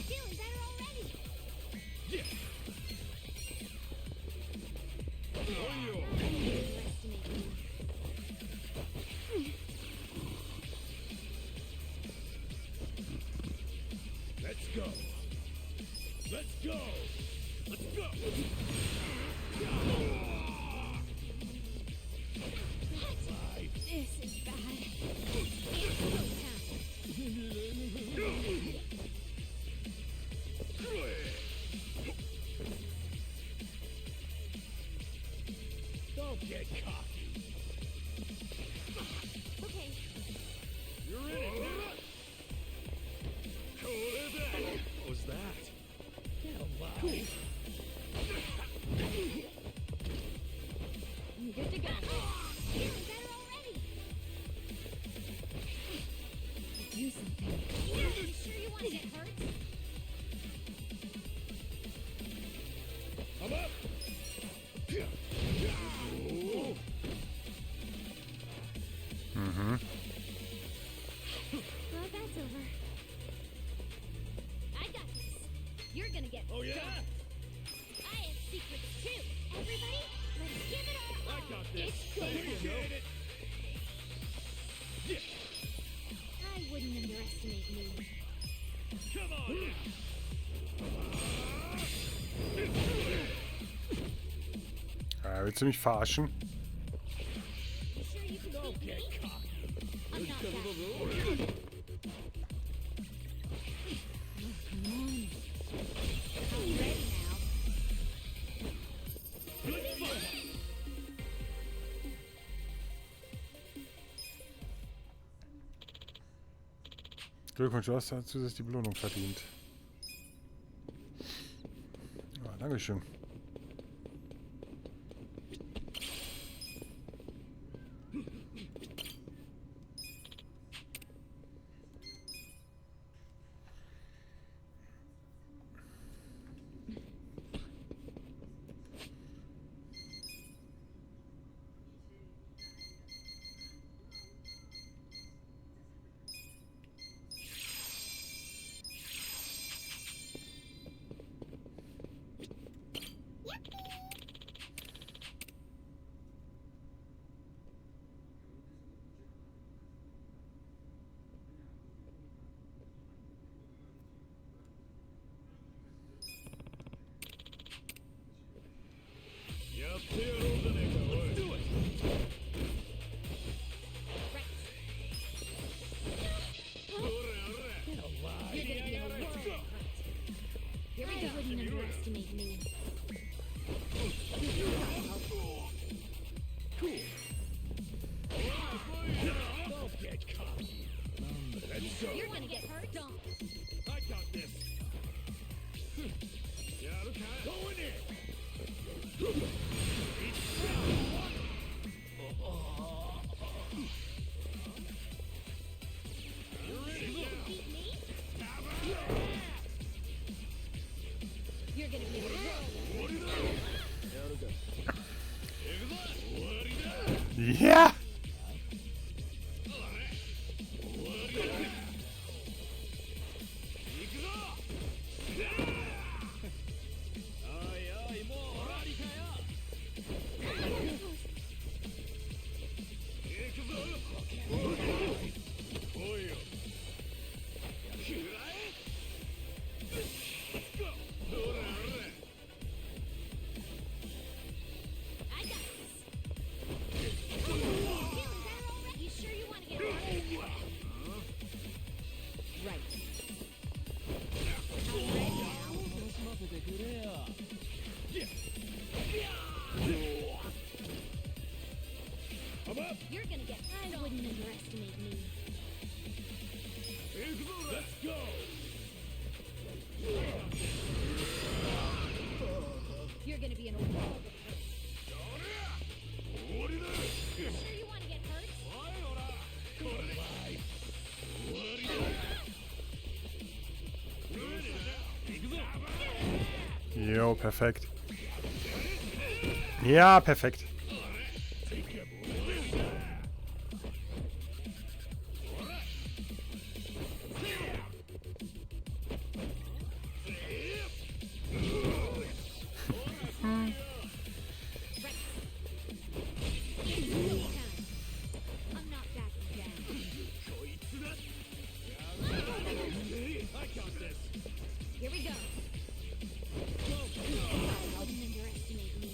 Feeling better already. Underestimate me. Let's go. Let's go. Let's go. This is bad. It's go time. Don't get cocky. Okay. You're in it. What was that? Cool. I'm good to go. Feeling better already. Do something. You sure you want to get hurt? I'm up. Mhm. Well, that's over. I got this. You're gonna get Oh, yeah? stoned. I have secrets too. Everybody, let's give it our all. I got this. It's go There you time. go. I wouldn't underestimate me. Come on. Willst du mich verarschen? You sure you can Don't beat get me? cocky. I'm not that. Come Come on. I'm ready now. Glückwunsch, du hast zusätzlich die Belohnung verdient. Ja, Dankeschön. Let's do it. You're gonna be in a world of hurt. Here we go. I wouldn't underestimate me. Don't get cocky. Let's go. You're gonna get hurt. Don't. I got this. Going in. You're gonna be in a world of hurt. Ja! I got this. Jo, perfekt. Ja, perfekt. Here we go. Don't underestimate me.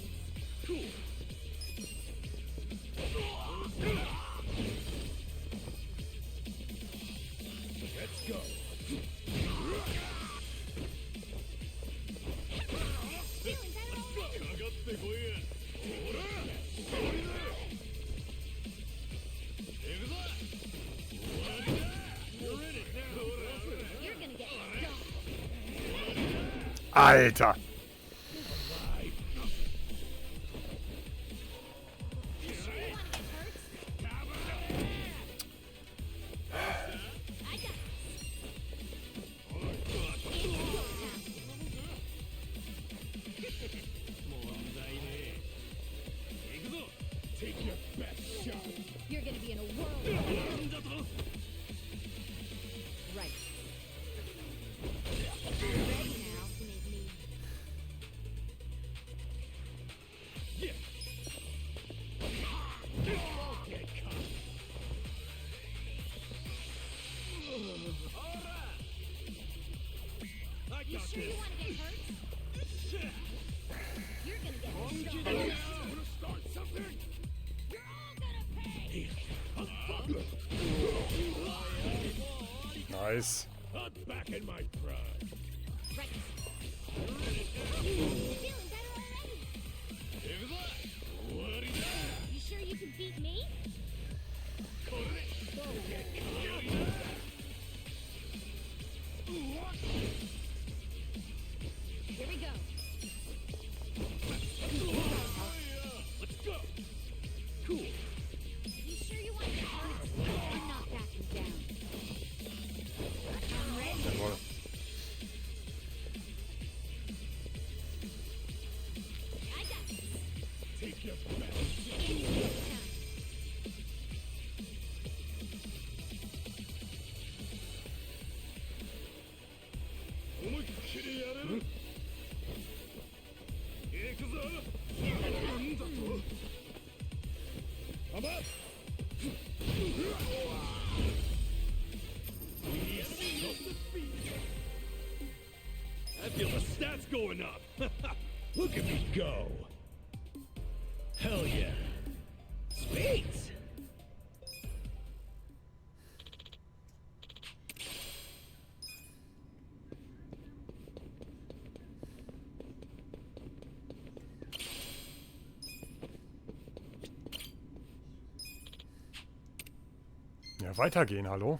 Let's go. Feeling better already? You're gonna get stuck. Alter. Take your best shot. You're gonna be in a whirlwind. Right. Ready now. Estimate me. You sure you want to get hurt? You're gonna get Start something. You're all gonna pay. Nice. I'm back in my prime. Right. Feeling better already? You sure you can beat me? Here we go. Let's go. Cool. You sure you want to get hurt? I'm not backing down. I'm ready. Jawohl. I got this. Take your best shot. I'm up. I feel the stats going up. Look at me go. Hell yeah. Sweet! Ja, weitergehen, hallo?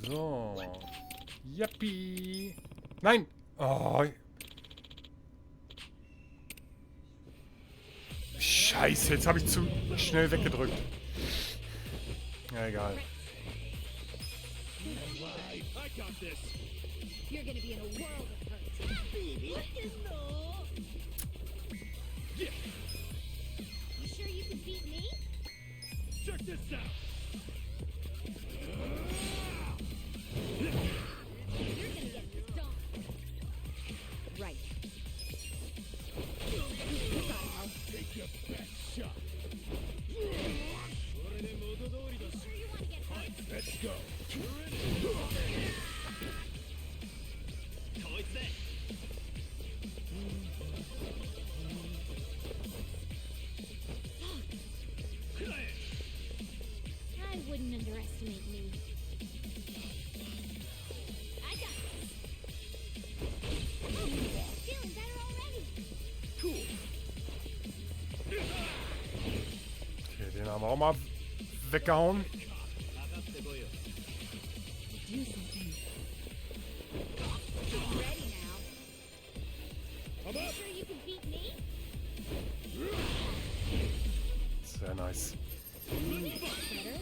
So. Yuppie. Nein! Oh. Scheiße, jetzt habe ich zu schnell weggedrückt. Ja, egal. I got this. You're gonna be in a world of hurt. Baby, Yeah. You sure you can beat me? Check this out. You're gonna get stomped. Right. Take your best shot. You sure you want to get hurt? Let's go. I wouldn't underestimate me. I got this. Feeling better already. Cool. Okay, den haben wir auch mal weggehauen. Do something. Ready now. I'm You up. sure you can beat me? Sehr nice. Better.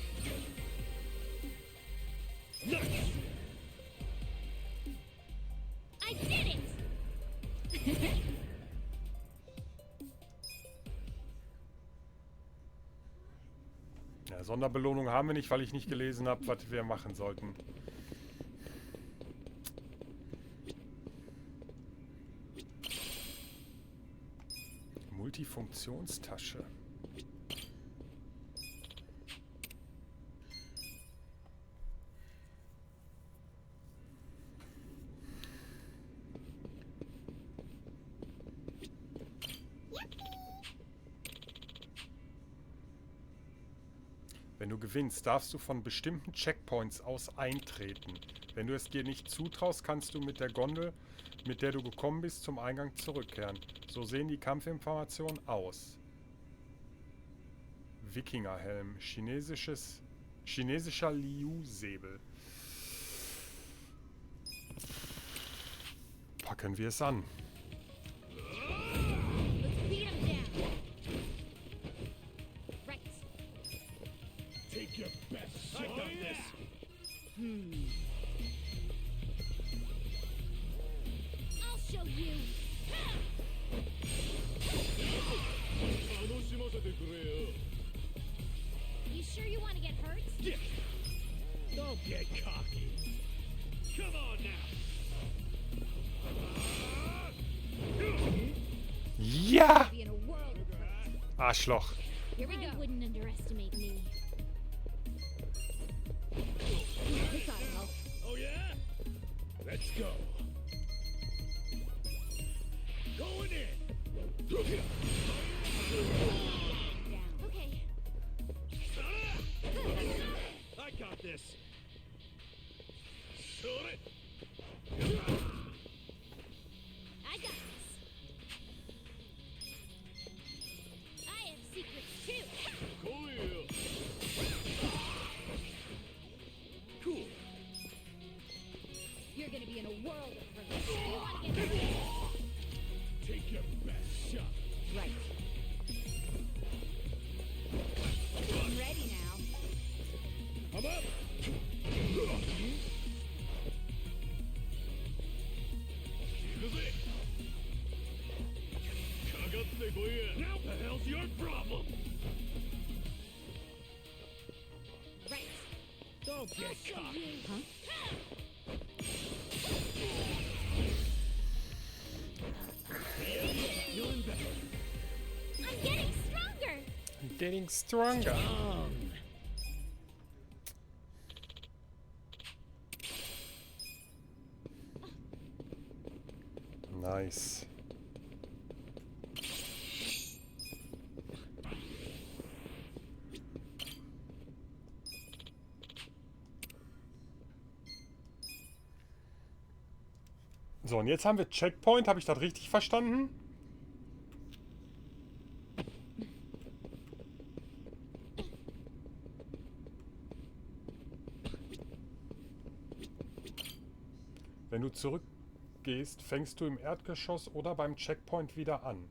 Sonderbelohnung haben wir nicht, weil ich nicht gelesen habe, was wir machen sollten. Multifunktionstasche. Wenn du gewinnst, darfst du von bestimmten Checkpoints aus eintreten. Wenn du es dir nicht zutraust, kannst du mit der Gondel, mit der du gekommen bist, zum Eingang zurückkehren. So sehen die Kampfinformationen aus. Wikingerhelm, chinesischer Liu-Säbel. Packen wir es an. Take your best shot. I got this. I'll show you. You sure you want to get hurt? Yeah. Don't get cocky. Come on now. Ja! Be in a world of hurt. Arschloch. Here we go. I wouldn't underestimate me. This ought to help. Oh yeah? Let's go. Going in. Down. Okay. I got this. I got this. I have secrets too. Cool. You're gonna be in a world of hurt. You want to get hurt? Take your best shot. Right. I'm ready now. I'm up. Now the hell's your problem? Right. Don't get I'll show cocky. you. Huh? Feeling better. I'm getting stronger. Getting stronger. Nice. So, und jetzt haben wir Checkpoint. Habe ich das richtig verstanden? Wenn du zurückgehst, fängst du im Erdgeschoss oder beim Checkpoint wieder an.